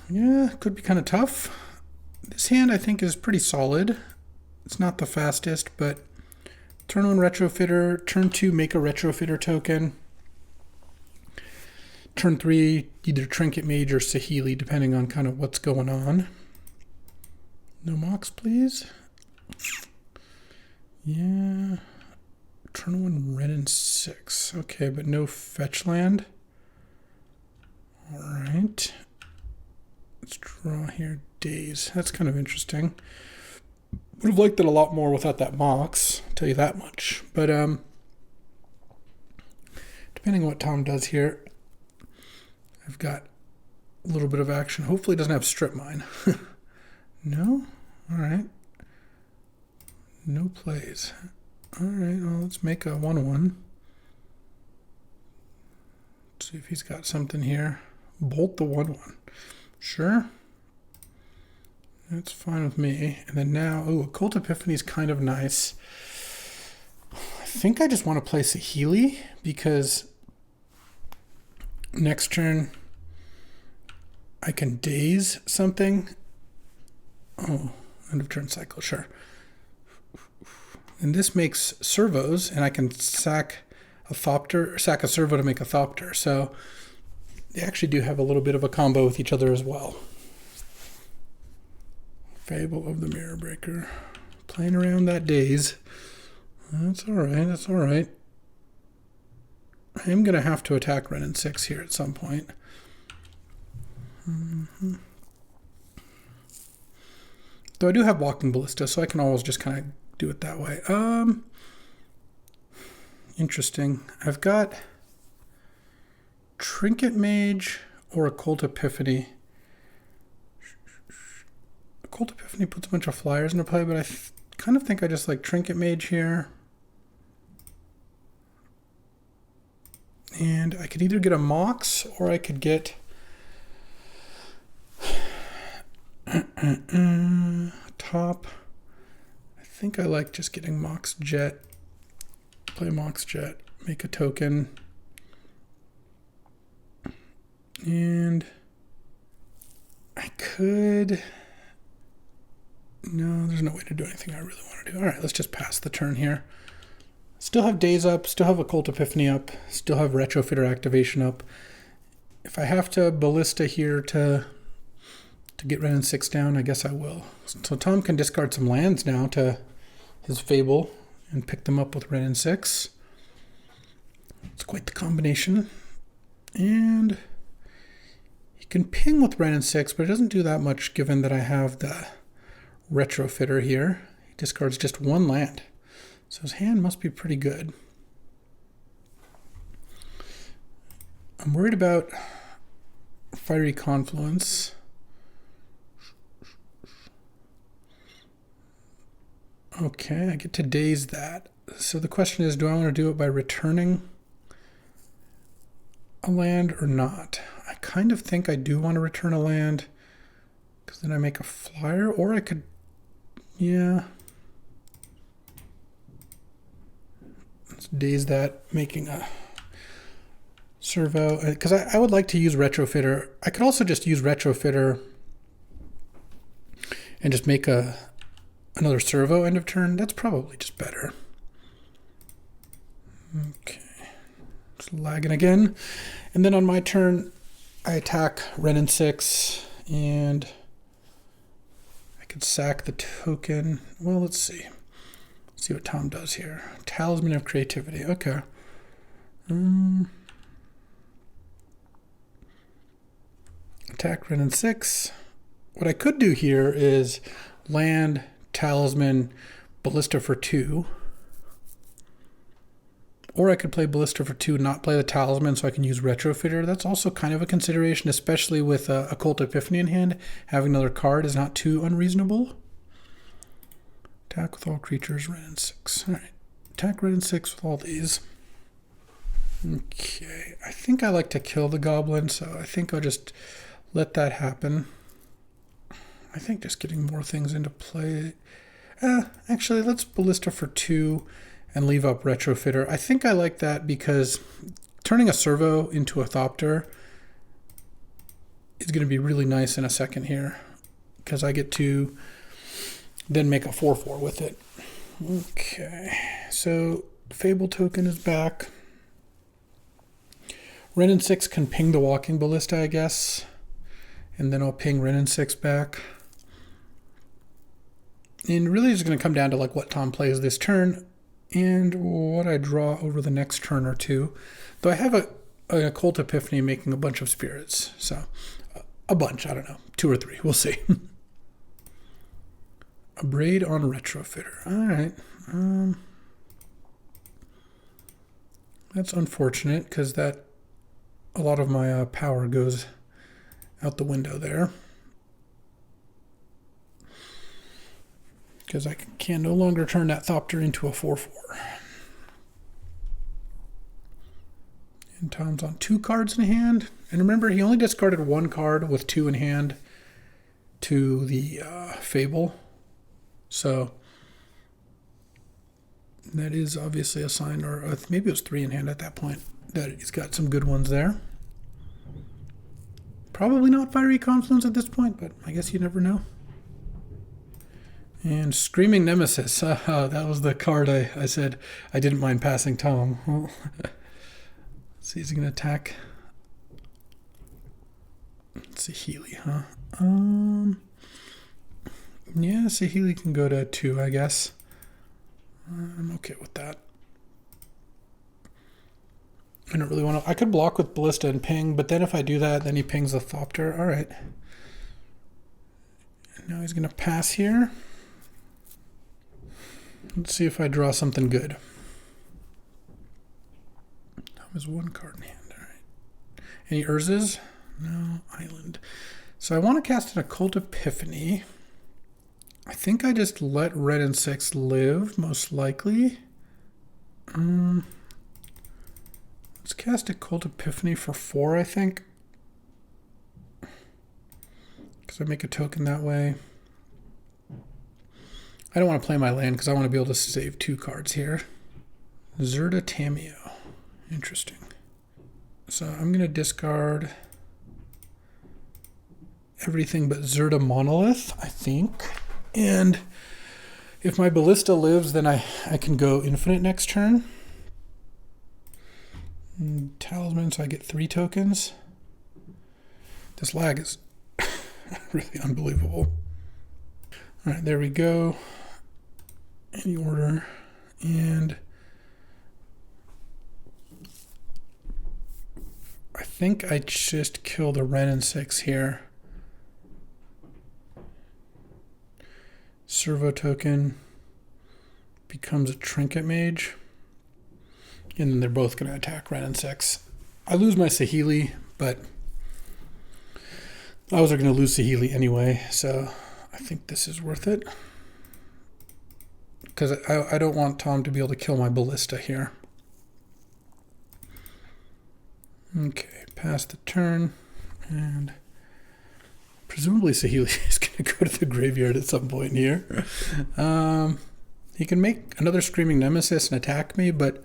yeah, could be kind of tough. This hand I think is pretty solid. It's not the fastest, but turn 1 Retrofitter, turn 2 make a Retrofitter token. Turn 3 either Trinket Mage or Saheeli, depending on kind of what's going on. No Mox, please. Yeah. Turn 1 red and 6. Okay, but no fetch land. All right. Let's draw here. Days. That's kind of interesting. Would have liked it a lot more without that Mox, I'll tell you that much. But depending on what Tom does here, I've got a little bit of action. Hopefully it doesn't have Strip Mine. No? All right. No plays. All right, well, let's make a 1/1. Let's see if he's got something here. Bolt the 1/1. Sure. That's fine with me. And then now, a Cult Epiphany is kind of nice. I think I just want to play Saheeli because Next turn, I can daze something. Oh, end of turn cycle, sure. And this makes servos, and I can sack a Thopter, sack a servo to make a Thopter. So they actually do have a little bit of a combo with each other as well. Fable of the Mirror Breaker. Playing around that daze. That's all right, that's all right. I am going to have to attack Ren and 6 here at some point. Though I do have Walking Ballista, so I can always just kind of do it that way. Interesting. I've got Trinket Mage or Occult Epiphany. Occult Epiphany puts a bunch of flyers into play, but I kind of think I just like Trinket Mage here. And I could either get a Mox or I could get top. I think I like just getting Mox Jet. Play Mox Jet, make a token. And I could... No, there's no way to do anything I really want to do. All right, let's just pass the turn here. Still have Daze up, still have Occult Epiphany up, still have Retrofitter activation up. If I have to Ballista here to get Ren and 6 down, I guess I will. So Tom can discard some lands now to his Fable and pick them up with Ren and 6. It's quite the combination. And he can ping with Ren and 6, but it doesn't do that much given that I have the Retrofitter here. He discards just one land. So his hand must be pretty good. I'm worried about Fiery Confluence. Okay, I get to daze that. So the question is, do I want to do it by returning a land or not? I kind of think I do want to return a land because then I make a flyer, or I could, yeah. Let's daze that, making a servo, because I would like to use Retrofitter. I could also just use Retrofitter and just make another servo end of turn. That's probably just better. Okay, just lagging again. And then on my turn, I attack Ren and 6, and I could sack the token. Well, let's see. See what Tom does here. Talisman of Creativity. Okay. Attack Ren and 6. What I could do here is land, Talisman, Ballista for 2. Or I could play Ballista for 2 and not play the Talisman so I can use Retrofitter. That's also kind of a consideration, especially with Occult Epiphany in hand. Having another card is not too unreasonable. Attack with all creatures, Ren and 6. All right, attack Ren and 6 with all these. Okay, I think I like to kill the goblin, so I think I'll just let that happen. I think just getting more things into play. Actually, let's Ballista for 2 and leave up Retrofitter. I think I like that because turning a servo into a Thopter is going to be really nice in a second here, because I get to then make a 4/4 with it. Okay, so Fable token is back. Ren and 6 can ping the Walking Ballista, I guess. And then I'll ping Ren and 6 back. And really it's going to come down to like what Tom plays this turn and what I draw over the next turn or two. Though I have an Occult Epiphany making a bunch of spirits. So a bunch, I don't know, 2 or 3, we'll see. A Braid on Retrofitter. All right. That's unfortunate because that a lot of my power goes out the window there. Because I can no longer turn that Thopter into a 4/4. And Tom's on 2 cards in hand. And remember, he only discarded 1 card with 2 in hand to the Fable. So that is obviously a sign, or maybe it was 3 in hand at that point, that he's got some good ones there. Probably not Fiery Confluence at this point, but I guess you never know. And Screaming Nemesis. That was the card I said I didn't mind passing Tom. Well, let's see, is he going to attack? Saheeli, huh? Yeah, Saheeli can go to 2, I guess. I'm okay with that. I don't really want to... I could block with Ballista and ping, but then if I do that, then he pings the Thopter. All right. And now he's going to pass here. Let's see if I draw something good. Tom has 1 card in hand. All right. Any Urzes? No. Island. So I want to cast an Occult Epiphany. I think I just let red and 6 live, most likely. Let's cast Occult Epiphany for 4, I think. Because I make a token that way. I don't want to play my land because I want to be able to save 2 cards here. Zirda Tameo. Interesting. So I'm going to discard everything but Zirda Monolith, I think. And if my Ballista lives, then I can go infinite next turn. And Talisman, so I get 3 tokens. This lag is really unbelievable. All right, there we go. Any order. And I think I just killed a Ren and 6 here. Servo token becomes a Trinket Mage. And then they're both going to attack Ren and 6. I lose my Saheeli, but I was going to lose Saheeli anyway, so I think this is worth it. Because I don't want Tom to be able to kill my Ballista here. Okay, pass the turn. And presumably Saheeli is going to go to the graveyard at some point here. He can make another Screaming Nemesis and attack me, but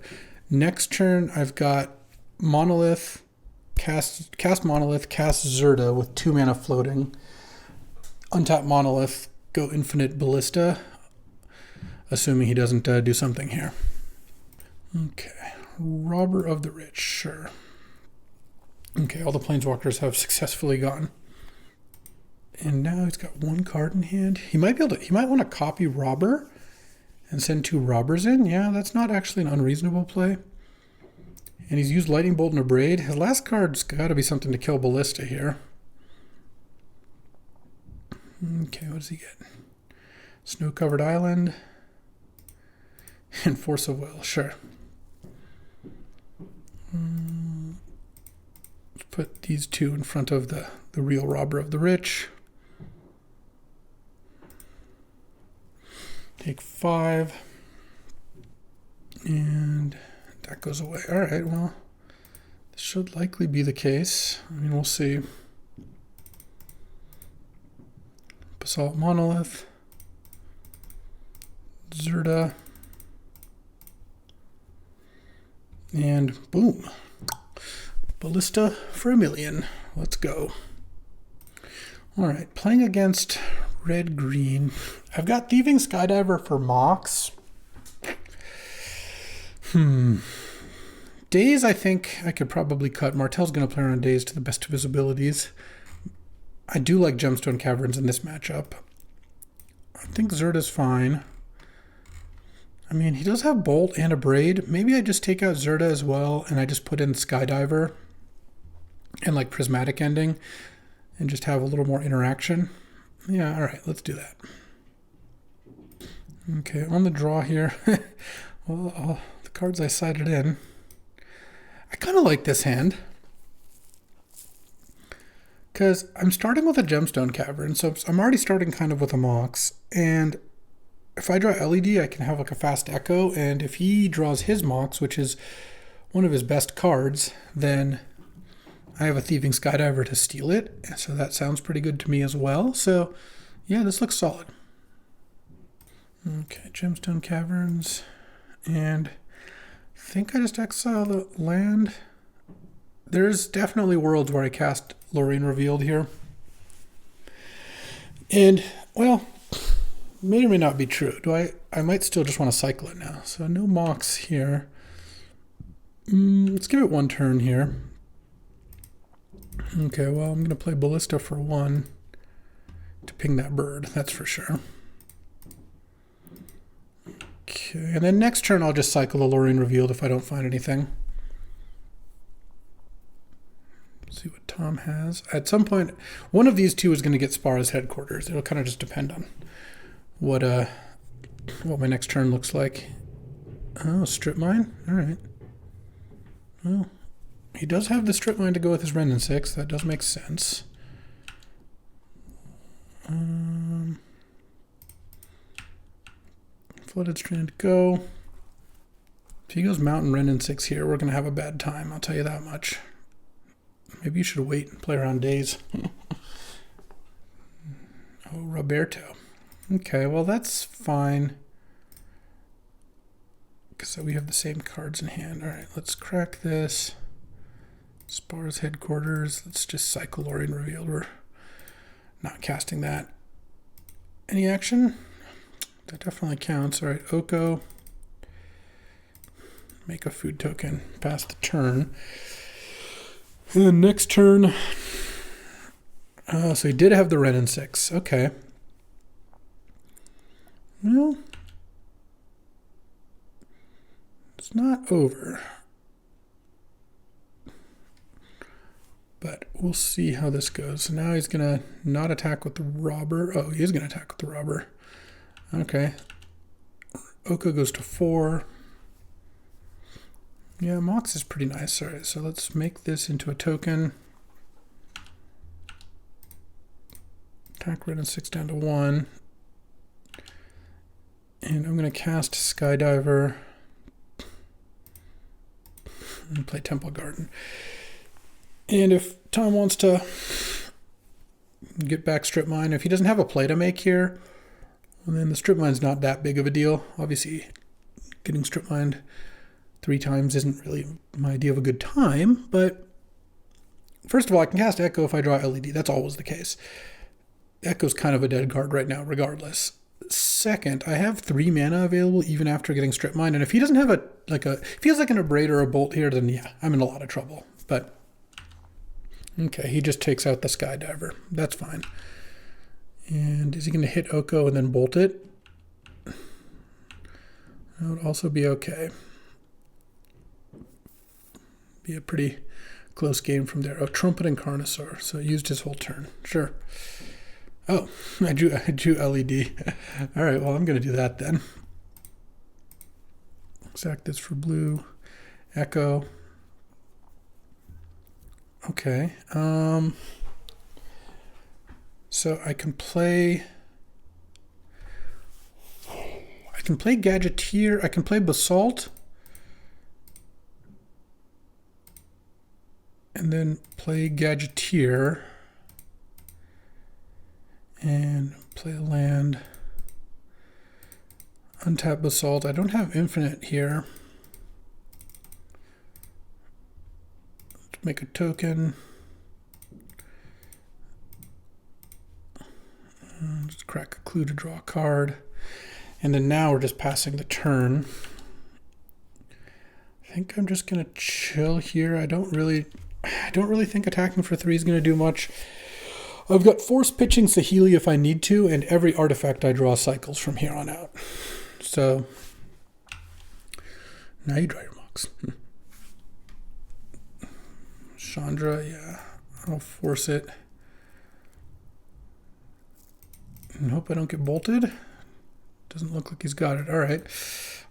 next turn I've got Monolith, cast Monolith, cast Zirda with 2 mana floating. Untap Monolith, go infinite Ballista, assuming he doesn't do something here. Okay, Robber of the Rich, sure. Okay, all the Planeswalkers have successfully gone. And now he's got 1 card in hand. He might be able to. He might want to copy Robber and send 2 Robbers in. Yeah, that's not actually an unreasonable play. And he's used Lightning Bolt and a Braid. His last card's got to be something to kill Ballista here. Okay, what does he get? Snow-Covered Island and Force of Will. Sure. Let's put these 2 in front of the real Robber of the Rich. Take 5. And that goes away. All right, well, this should likely be the case. I mean, we'll see. Basalt Monolith. Zirda. And boom. Ballista for 1,000,000. Let's go. All right, playing against red-green. I've got Thieving Skydiver for Mox. Daze, I think I could probably cut. Martel's going to play around Daze to the best of his abilities. I do like Gemstone Caverns in this matchup. I think Zirda's fine. I mean, he does have Bolt and a Braid. Maybe I just take out Zirda as well, and I just put in Skydiver and like Prismatic Ending and just have a little more interaction. Yeah, all right, let's do that. Okay, on the draw here. Well, the cards I sided in. I kind of like this hand because I'm starting with a Gemstone Cavern, so I'm already starting kind of with a Mox, and if I draw LED, I can have like a fast Echo, and if he draws his Mox, which is one of his best cards, then I have a Thieving Skydiver to steal it, and so that sounds pretty good to me as well. So yeah, this looks solid. Okay, Gemstone Caverns, and I think I just exile the land. There's definitely worlds where I cast Lorraine revealed here. And, well, may or may not be true. I might still just want to cycle it now. So no Mox here. Let's give it one turn here. Okay, well, I'm going to play Ballista for 1 to ping that bird, that's for sure. Okay, and then next turn I'll just cycle the Lorraine revealed if I don't find anything. See what Tom has. At some point, one of these two is going to get Spara's headquarters. It'll kind of just depend on what my next turn looks like. Oh, strip mine? All right. Well, he does have the strip mine to go with his Renin 6. That does make sense. Flooded Strand go. If he goes Mountain Renin 6 here, we're going to have a bad time. I'll tell you that much. Maybe you should wait and play around days. Oh, Roberto. Okay, well, that's fine. Because we have the same cards in hand. All right, let's crack this. Spara's headquarters. Let's just cycle Lorraine revealed. We're not casting that. Any action? That definitely counts. All right, Oko. Make a food token. Pass the turn. And then next turn. So he did have the Renin 6. Okay. Well, it's not over. But we'll see how this goes. So now he's going to not attack with the robber. Oh, he is going to attack with the robber. Okay. Oko goes to 4. Yeah, Mox is pretty nice. All right, so let's make this into a token. Attack Renin 6 down to 1. And I'm going to cast Skydiver and play Temple Garden. And if Tom wants to get back Strip Mine, if he doesn't have a play to make here, well, then the Strip Mine's not that big of a deal. Obviously, getting Strip Mined 3 times isn't really my idea of a good time, but first of all, I can cast Echo if I draw LED. That's always the case. Echo's kind of a dead card right now, regardless. Second, I have 3 mana available even after getting Strip Mine, and if he doesn't have if he has like an Abrade or a Bolt here, then yeah, I'm in a lot of trouble. But okay, he just takes out the Skydiver. That's fine. And is he going to hit Oko and then bolt it? That would also be okay. Be a pretty close game from there. Oh, Trumpet and Carnosaur. So he used his whole turn. Sure. Oh, I drew LED. All right, well, I'm going to do that then. Exact this for blue. Echo. Okay. So I can play Gadgeteer. I can play Basalt. And then play Gadgeteer. And play a land. Untap Basalt. I don't have infinite here. Let's make a token. Just crack a clue to draw a card. And then now we're just passing the turn. I think I'm just gonna chill here. I don't really think attacking for 3 is gonna do much. I've got Force Pitching Saheeli if I need to, and every artifact I draw cycles from here on out. So now you draw your Mox. Chandra, yeah. I'll force it. And hope I don't get bolted. Doesn't look like he's got it. All right.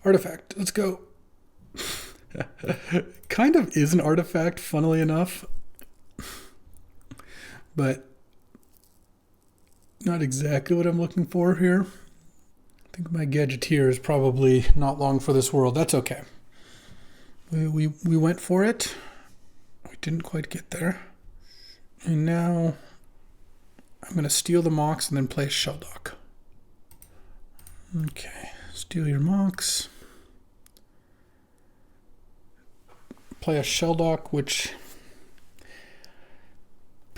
Artifact. Let's go. Kind of is an artifact, funnily enough. But not exactly what I'm looking for here. I think my Gadgeteer is probably not long for this world. That's okay. We went for it. We didn't quite get there. And now I'm going to steal the Mox and then play Shelldock. Okay, steal your Mox. Play a Shelldock, which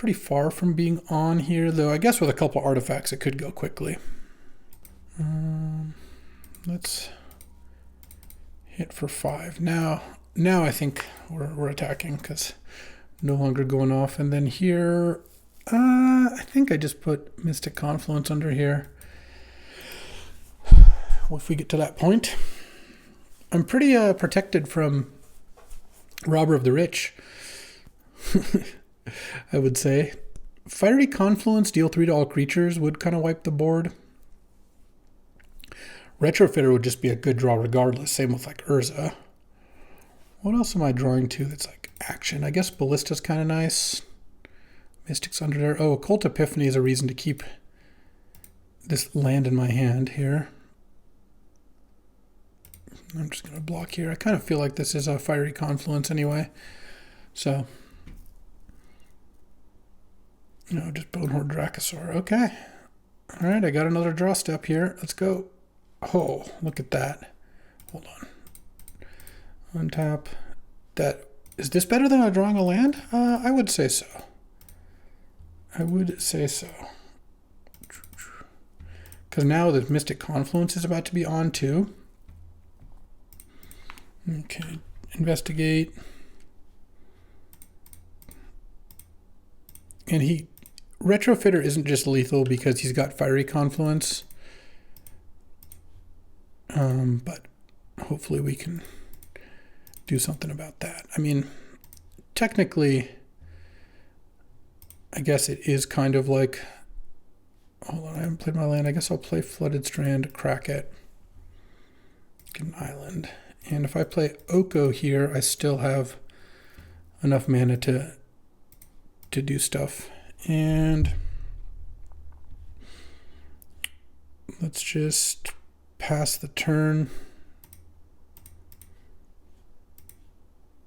pretty far from being on here, though. I guess with a couple artifacts, it could go quickly. Let's hit for 5. Now I think we're attacking because no longer going off. And then here, I think I just put Mystic Confluence under here. If we get to that point, I'm pretty protected from Robber of the Rich. I would say. Fiery Confluence, deal 3 to all creatures, would kind of wipe the board. Retrofitter would just be a good draw regardless. Same with like Urza. What else am I drawing to that's like action? I guess Ballista's kind of nice. Mystic's under there. Oh, Occult Epiphany is a reason to keep this land in my hand here. I'm just going to block here. I kind of feel like this is a Fiery Confluence anyway. So, no, just Bonehorde Dracosaur. Okay. All right, I got another draw step here. Let's go. Oh, look at that. Hold on. Untap. That. Is this better than drawing a land? I would say so. I would say so. Because now the Mystic Confluence is about to be on too. Okay, investigate. And Retrofitter isn't just lethal because he's got Fiery Confluence. But hopefully we can do something about that. I mean, technically, I guess it is kind of like, hold on, I haven't played my land. I guess I'll play Flooded Strand, crack it, get an island. And if I play Oko here, I still have enough mana to do stuff. And let's just pass the turn.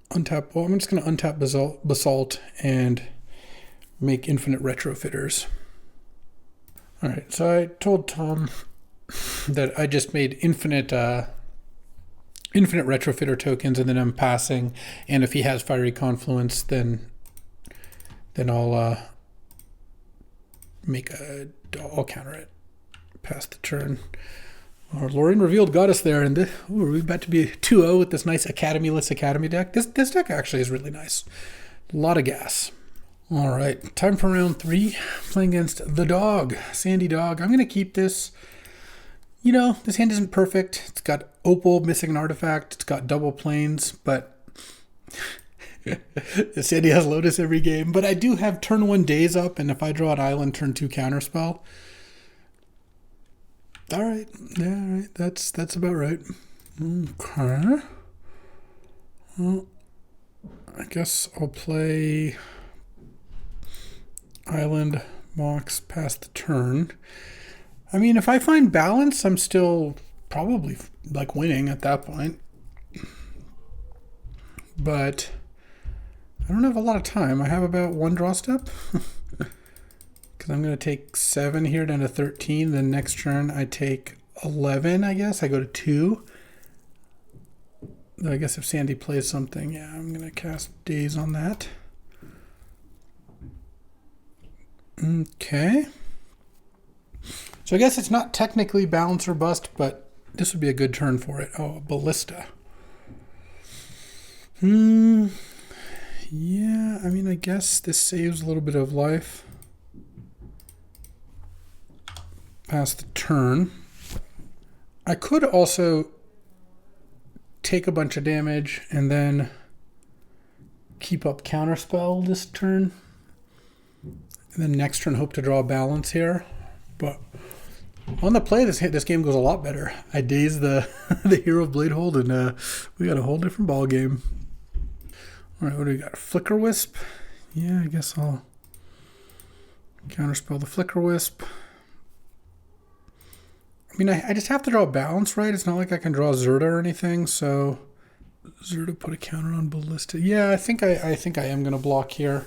Untap. Well, I'm just going to untap Basalt and make infinite Retrofitters. All right, so I told Tom that I just made infinite Retrofitter tokens, and then I'm passing. And if he has Fiery Confluence, then I'll I'll counter it. Pass the turn. Our Lorien Revealed got us there, and we're about to be 2-0 with this nice Academy-less Academy deck. This deck actually is really nice. A lot of gas. All right, time for round 3. Playing against the dog, Sandy Dog. I'm going to keep this. You know, this hand isn't perfect. It's got Opal missing an artifact. It's got double planes, but Sandy has Lotus every game. But I do have turn 1 Daze up, and if I draw an island, turn 2 Counterspell. All right, yeah, all right. That's about right. Okay. Well, I guess I'll play Island, Mox, pass the turn. I mean, if I find balance, I'm still probably like winning at that point. But I don't have a lot of time. I have about 1 draw step. Because I'm going to take 7 here down to 13. Then next turn I take 11, I guess. I go to 2. I guess if Sandy plays something, yeah, I'm going to cast Daze on that. Okay. So I guess it's not technically balance or bust, but this would be a good turn for it. Oh, Ballista. Yeah, I mean, I guess this saves a little bit of life. Pass the turn. I could also take a bunch of damage and then keep up Counterspell this turn. And then next turn hope to draw a balance here. But on the play, this game goes a lot better. I daze the Hero of Bladehold, and we got a whole different ball game. All right, what do we got? Flicker Wisp. Yeah, I guess I'll Counterspell the Flicker Wisp. I mean, I just have to draw a balance, right? It's not like I can draw Zerta or anything, so Zerta put a counter on Ballista. Yeah, I think I am going to block here.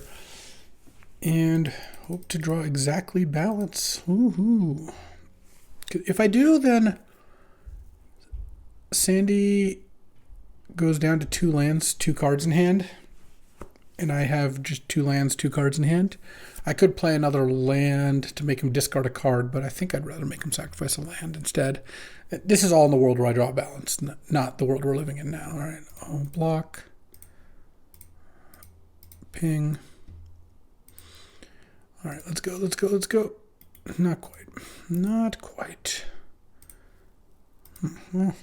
And hope to draw exactly balance. Woohoo. If I do, then Sandy goes down to 2 lands, 2 cards in hand. and I have just 2 lands, 2 cards in hand. I could play another land to make him discard a card, but I think I'd rather make him sacrifice a land instead. This is all in the world where I draw balance, not the world we're living in now. All right, I'll block. Ping. All right, let's go, let's go, let's go. Not quite. Not quite. Well,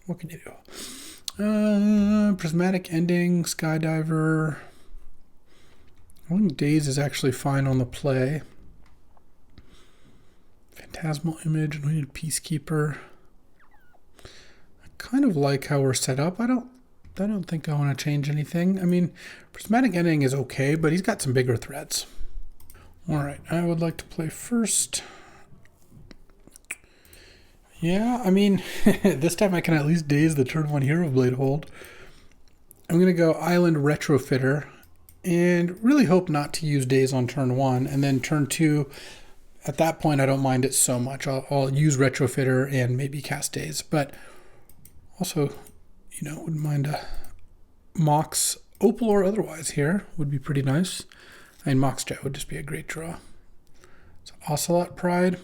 what can you do? Prismatic Ending, Skydiver. I think Daze is actually fine on the play. Phantasmal Image, Anointed Peacekeeper. I kind of like how we're set up. I don't think I want to change anything. I mean, Prismatic Ending is okay, but he's got some bigger threats. All right, I would like to play first. Yeah, I mean, this time I can at least daze the turn 1 Hero Blade hold. I'm going to go Island Retrofitter and really hope not to use daze on turn 1. And then turn 2, at that point, I don't mind it so much. I'll use Retrofitter and maybe cast daze. But also, you know, wouldn't mind a Mox, Opal or otherwise here. Would be pretty nice. I mean, Mox Jet would just be a great draw. So Ocelot Pride.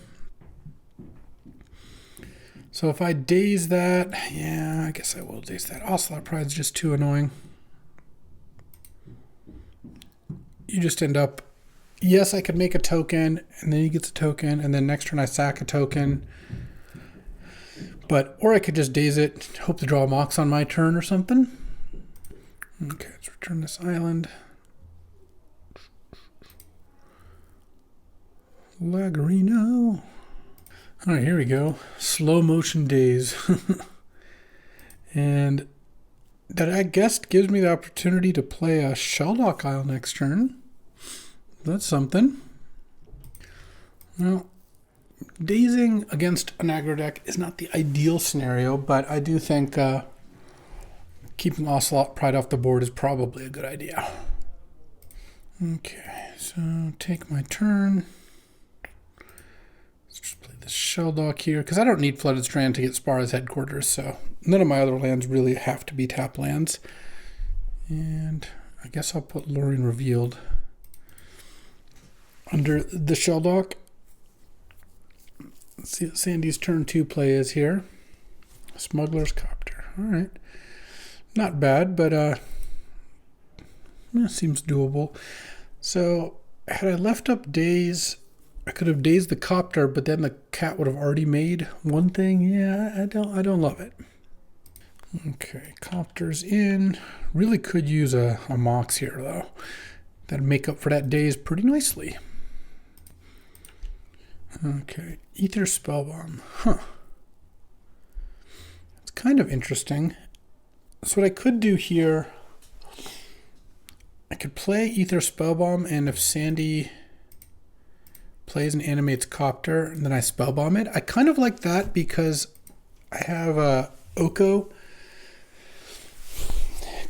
So if I daze that, yeah, I guess I will daze that. Ocelot Pride's just too annoying. You just end up, yes, I could make a token, and then he gets a token, and then next turn I sack a token. Or I could just daze it, hope to draw a Mox on my turn or something. Okay, let's return this island. Lagarino. All right, here we go. Slow motion daze. And that, I guess, gives me the opportunity to play a Shelldock Isle next turn. That's something. Well, dazing against an aggro deck is not the ideal scenario, but I do think keeping Ocelot Pride off the board is probably a good idea. Okay, so take my turn. Let's just play this Shelldock here, because I don't need Flooded Strand to get Spara's headquarters, so none of my other lands really have to be tap lands. And I guess I'll put Lorien Revealed under the Shelldock. Let's see what Sandy's turn 2 play is here. Smuggler's Copter. All right. Not bad, but seems doable. So had I left up Daze, I could have dazed the Copter, but then the cat would have already made one thing. Yeah, I don't love it. Okay, Copter's in. Really could use a Mox here, though. That'd make up for that Daze pretty nicely. Okay, Ether Spellbomb. Huh. It's kind of interesting. So what I could do here, I could play Ether Spellbomb, and if Sandy plays and animates Copter, and then I Spellbomb it. I kind of like that because I have Oko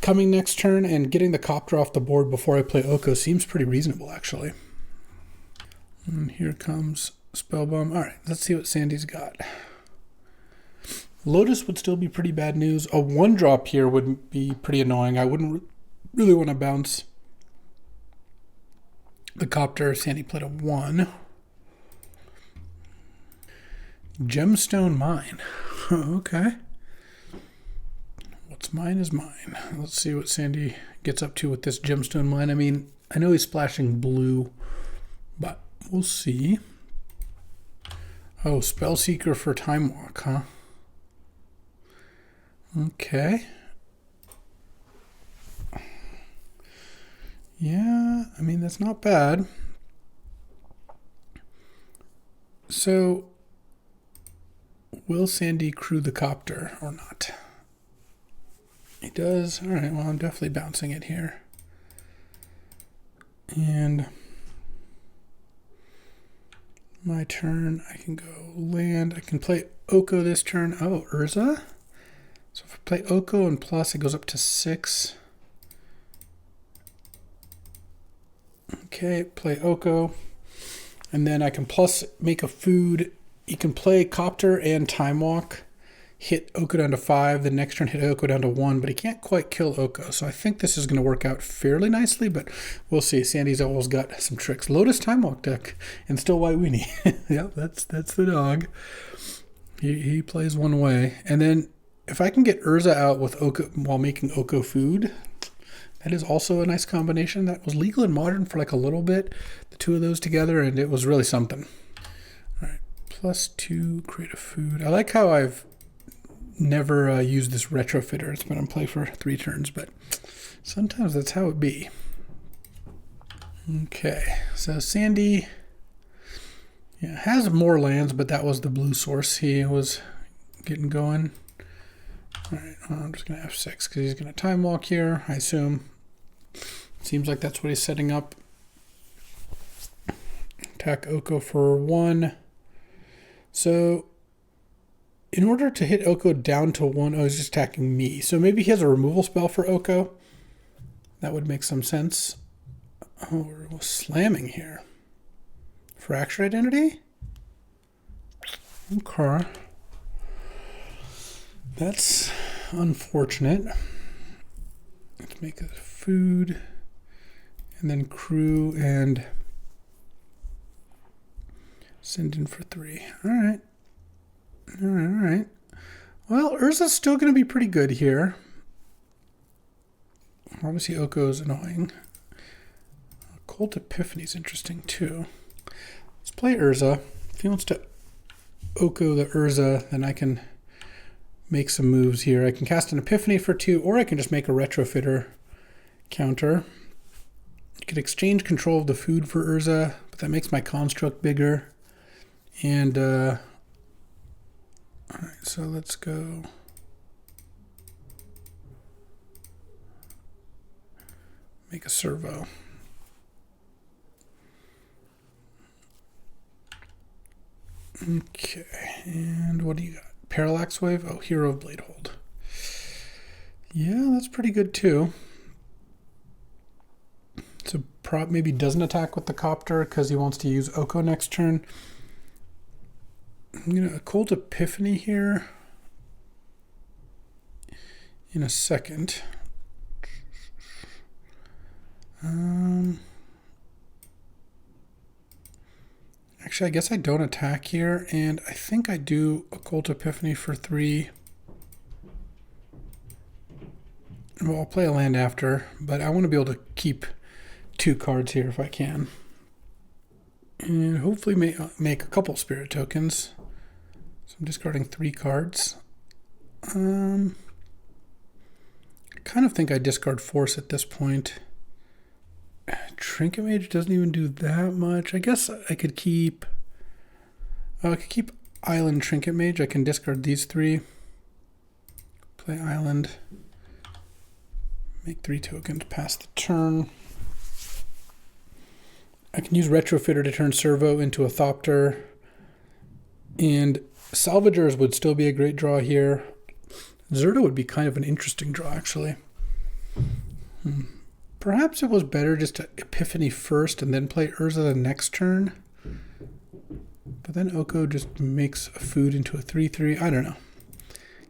coming next turn, and getting the Copter off the board before I play Oko seems pretty reasonable, actually. And here comes Spellbomb. All right, let's see what Sandy's got. Lotus would still be pretty bad news. A 1-drop here would be pretty annoying. I wouldn't really want to bounce the Copter. Sandy played a 1. Gemstone Mine. Okay. What's mine is mine. Let's see what Sandy gets up to with this Gemstone Mine. I mean, I know he's splashing blue, but we'll see. Oh, Spellseeker for Time Walk, huh? Okay. Yeah, I mean, that's not bad. So, will Sandy crew the Copter or not? He does. All right, well, I'm definitely bouncing it here. And my turn, I can go land. I can play Oko this turn. Oh, Urza? So if I play Oko and plus, it goes up to 6. Okay, play Oko. And then I can plus make a food. You can play Copter and Time Walk. hit Oko down to 5, the next turn hit Oko down to 1, but he can't quite kill Oko. So I think this is going to work out fairly nicely, but we'll see. Sandy's always got some tricks. Lotus Time Walk deck and still White Weenie. Yeah, that's the dog. He plays one way. And then if I can get Urza out with Oko while making Oko food, that is also a nice combination. That was legal in Modern for like a little bit, the two of those together, and it was really something. All right, +2, create a food. I like how I've never used this retrofitter. It's been in play for 3 turns, but sometimes that's how it be. Okay, so Sandy has more lands, but that was the blue source he was getting going. All right, I'm just going to F6 because he's going to time walk here, I assume. Seems like that's what he's setting up. Attack Oko for 1. So in order to hit Oko down to 1, he's just attacking me. So maybe he has a removal spell for Oko. That would make some sense. Oh, we're slamming here. Fracture Identity? Okay. That's unfortunate. Let's make a food and then crew and send in for 3. All right. All right. Well, Urza's still going to be pretty good here. Obviously, Oko's annoying. Cold Epiphany's interesting too. Let's play Urza. If he wants to Oko the Urza, then I can make some moves here. I can cast an Epiphany for 2, or I can just make a Retrofitter counter. You could exchange control of the food for Urza, but that makes my construct bigger. And, all right, so let's go. Make a servo. Okay, and what do you got? Parallax Wave? Oh, Hero of Blade Hold. Yeah, that's pretty good too. So prop maybe doesn't attack with the Copter because he wants to use Oko next turn. I'm gonna Cold Epiphany here in a second. Actually, I guess I don't attack here, and I think I do Occult Epiphany for 3. Well, I'll play a land after, but I want to be able to keep 2 cards here if I can. And hopefully make a couple Spirit Tokens. So I'm discarding 3 cards. I kind of think I discard Force at this point. Trinket Mage doesn't even do that much. I guess I could keep Island Trinket Mage. I can discard these 3. Play Island. Make 3 tokens, pass the turn. I can use Retrofitter to turn Servo into a Thopter. And Salvagers would still be a great draw here. Zerto would be kind of an interesting draw, actually. Perhaps it was better just to Epiphany first and then play Urza the next turn. But then Oko just makes a food into a 3/3. I don't know.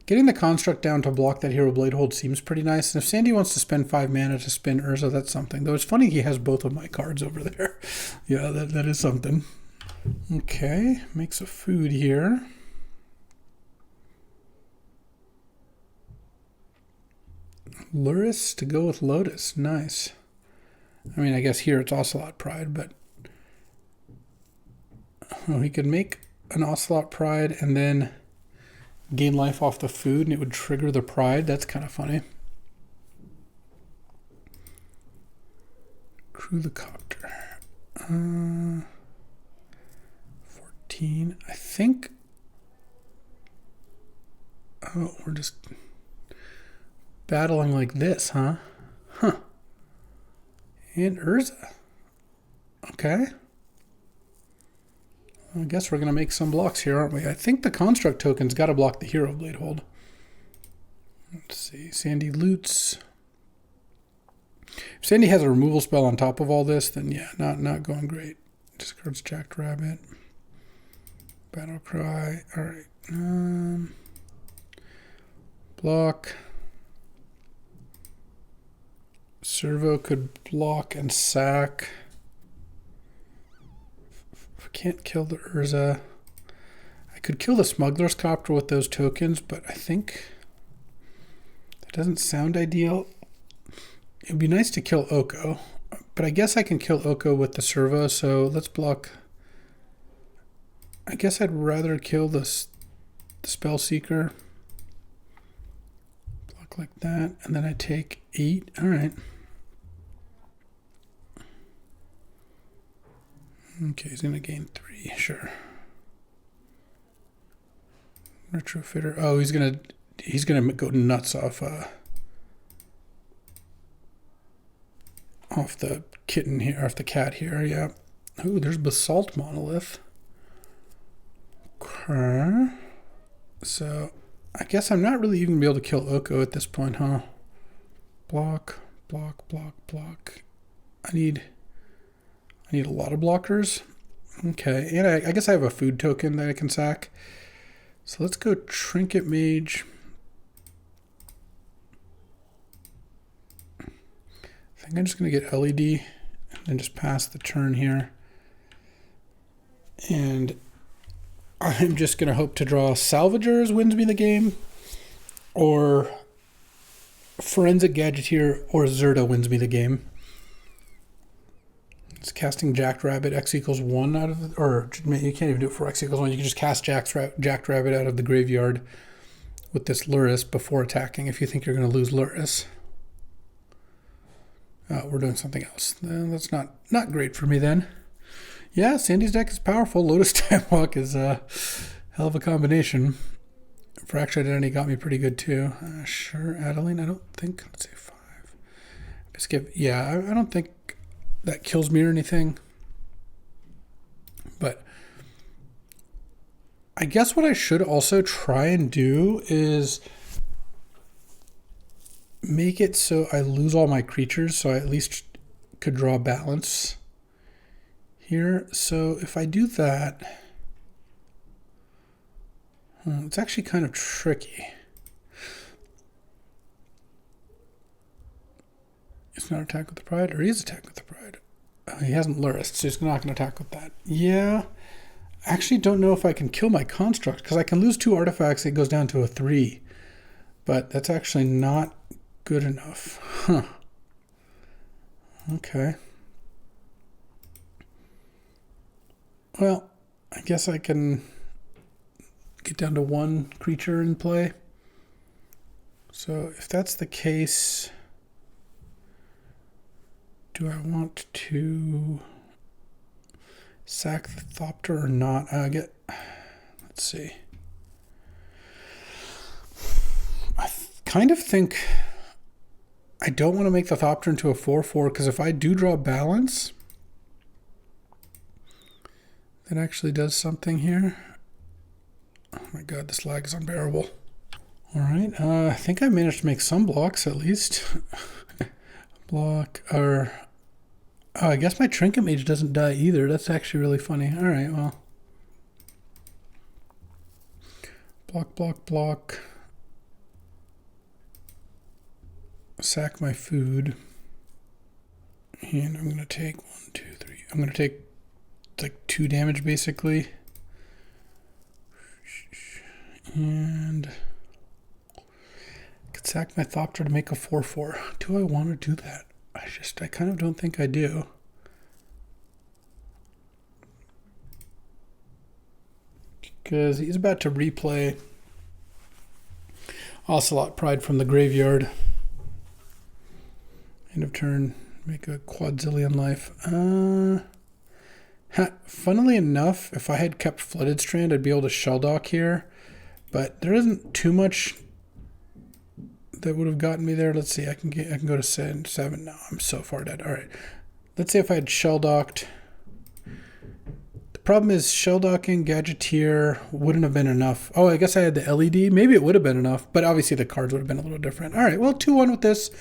Getting the construct down to block that Hero Blade Hold seems pretty nice. And if Sandy wants to spend 5 mana to spin Urza, that's something. Though it's funny he has both of my cards over there. Yeah, that is something. Okay, makes a food here. Luris to go with Lotus. Nice. I mean, I guess here it's Ocelot Pride, but he could make an Ocelot Pride and then gain life off the food, and it would trigger the Pride. That's kind of funny. Crew the Copter. 14. I think. Oh, we're just battling like this, huh? Huh. And Urza. Okay. I guess we're going to make some blocks here, aren't we? I think the Construct token's got to block the Hero Blade Hold. Let's see. Sandy loots. If Sandy has a removal spell on top of all this, then yeah, not going great. Discards Jackrabbit. Battle Cry. All right. Block. Servo could block and sack. I can't kill the Urza. I could kill the Smuggler's Copter with those tokens, but I think that doesn't sound ideal. It would be nice to kill Oko, but I guess I can kill Oko with the Servo, so let's block. I guess I'd rather kill the Spell Seeker. Block like that, and then I take 8. All right. Okay, he's gonna gain 3, sure. Retrofitter. Oh, he's gonna go nuts off the kitten here, off the cat here. Yeah. Oh, there's Basalt Monolith. Okay. So I guess I'm not really even gonna be able to kill Oko at this point, huh? Block, block, block, block. I need a lot of blockers. Okay, and I guess I have a food token that I can sack. So let's go Trinket Mage. I think I'm just going to get LED and then just pass the turn here. And I'm just going to hope to draw Salvagers wins me the game, or Forensic Gadgeteer or Zerda wins me the game. It's casting Jackrabbit, X equals 1 out of the, or you can't even do it for X equals 1. You can just cast Jackrabbit out of the graveyard with this Luris before attacking if you think you're going to lose Luris. We're doing something else. That's not great for me then. Yeah, Sandy's deck is powerful. Lotus Time Walk is a hell of a combination. Fractured Identity got me pretty good too. Sure, Adeline, I don't think, let's say 5. Skip, yeah, I don't think that kills me or anything. But I guess what I should also try and do is make it so I lose all my creatures, so I at least could draw balance here. So if I do that, it's actually kind of tricky. It's not attack with the Pride, or he is attack with the Pride. He hasn't Luris, so he's not going to attack with that. Yeah. I actually don't know if I can kill my construct, because I can lose 2 artifacts, it goes down to a 3. But that's actually not good enough. Huh. Okay. Well, I guess I can get down to 1 creature in play. So if that's the case, do I want to sack the Thopter or not? Let's see. I kind of think I don't want to make the Thopter into a 4/4, because if I do draw balance, that actually does something here. Oh my god, this lag is unbearable. All right, I think I managed to make some blocks at least. Block, or oh, I guess my Trinket Mage doesn't die either. That's actually really funny. All right, well. Block, block, block. Sack my food. And I'm going to take 1, 2, 3. I'm going to take like 2 damage basically. And I could sack my Thopter to make a 4/4. Do I want to do that? I kind of don't think I do. Because he's about to replay Ocelot Pride from the graveyard. End of turn, make a quadzillion life. Funnily enough, if I had kept Flooded Strand, I'd be able to shell dock here. But there isn't too much that would have gotten me there. Let's see, I can go to 7. No, I'm so far dead. All right. Let's say if I had shell docked. The problem is shell docking Gadgeteer wouldn't have been enough. Oh, I guess I had the LED. Maybe it would have been enough, but obviously the cards would have been a little different. All right, well, 2-1 with this.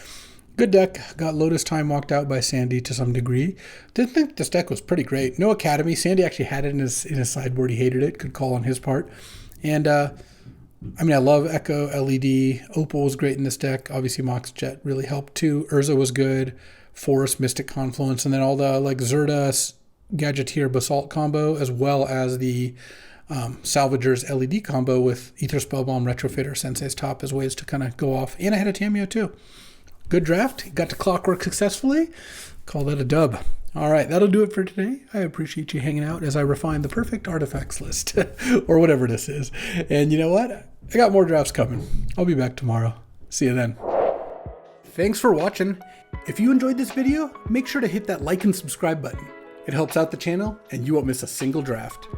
Good deck. Got Lotus Time walked out by Sandy to some degree. Didn't think this deck was pretty great. No Academy. Sandy actually had it in his sideboard. He hated it. Could call on his part. And I mean, I love Echo, LED. Opal was great in this deck. Obviously, Mox Jet really helped too. Urza was good. Forest, Mystic Confluence, and then all the like Zerda, Gadgeteer, Basalt combo, as well as the Salvager's LED combo with Ether Spellbomb, Retrofitter, Sensei's Top as ways to kind of go off. And I had a Tamio too. Good draft. Got to Clockwork successfully. Call that a dub. All right, that'll do it for today. I appreciate you hanging out as I refine the perfect artifacts list, or whatever this is. And you know what? I got more drafts coming. I'll be back tomorrow. See you then. Thanks for watching. If you enjoyed this video, make sure to hit that like and subscribe button. It helps out the channel, and you won't miss a single draft.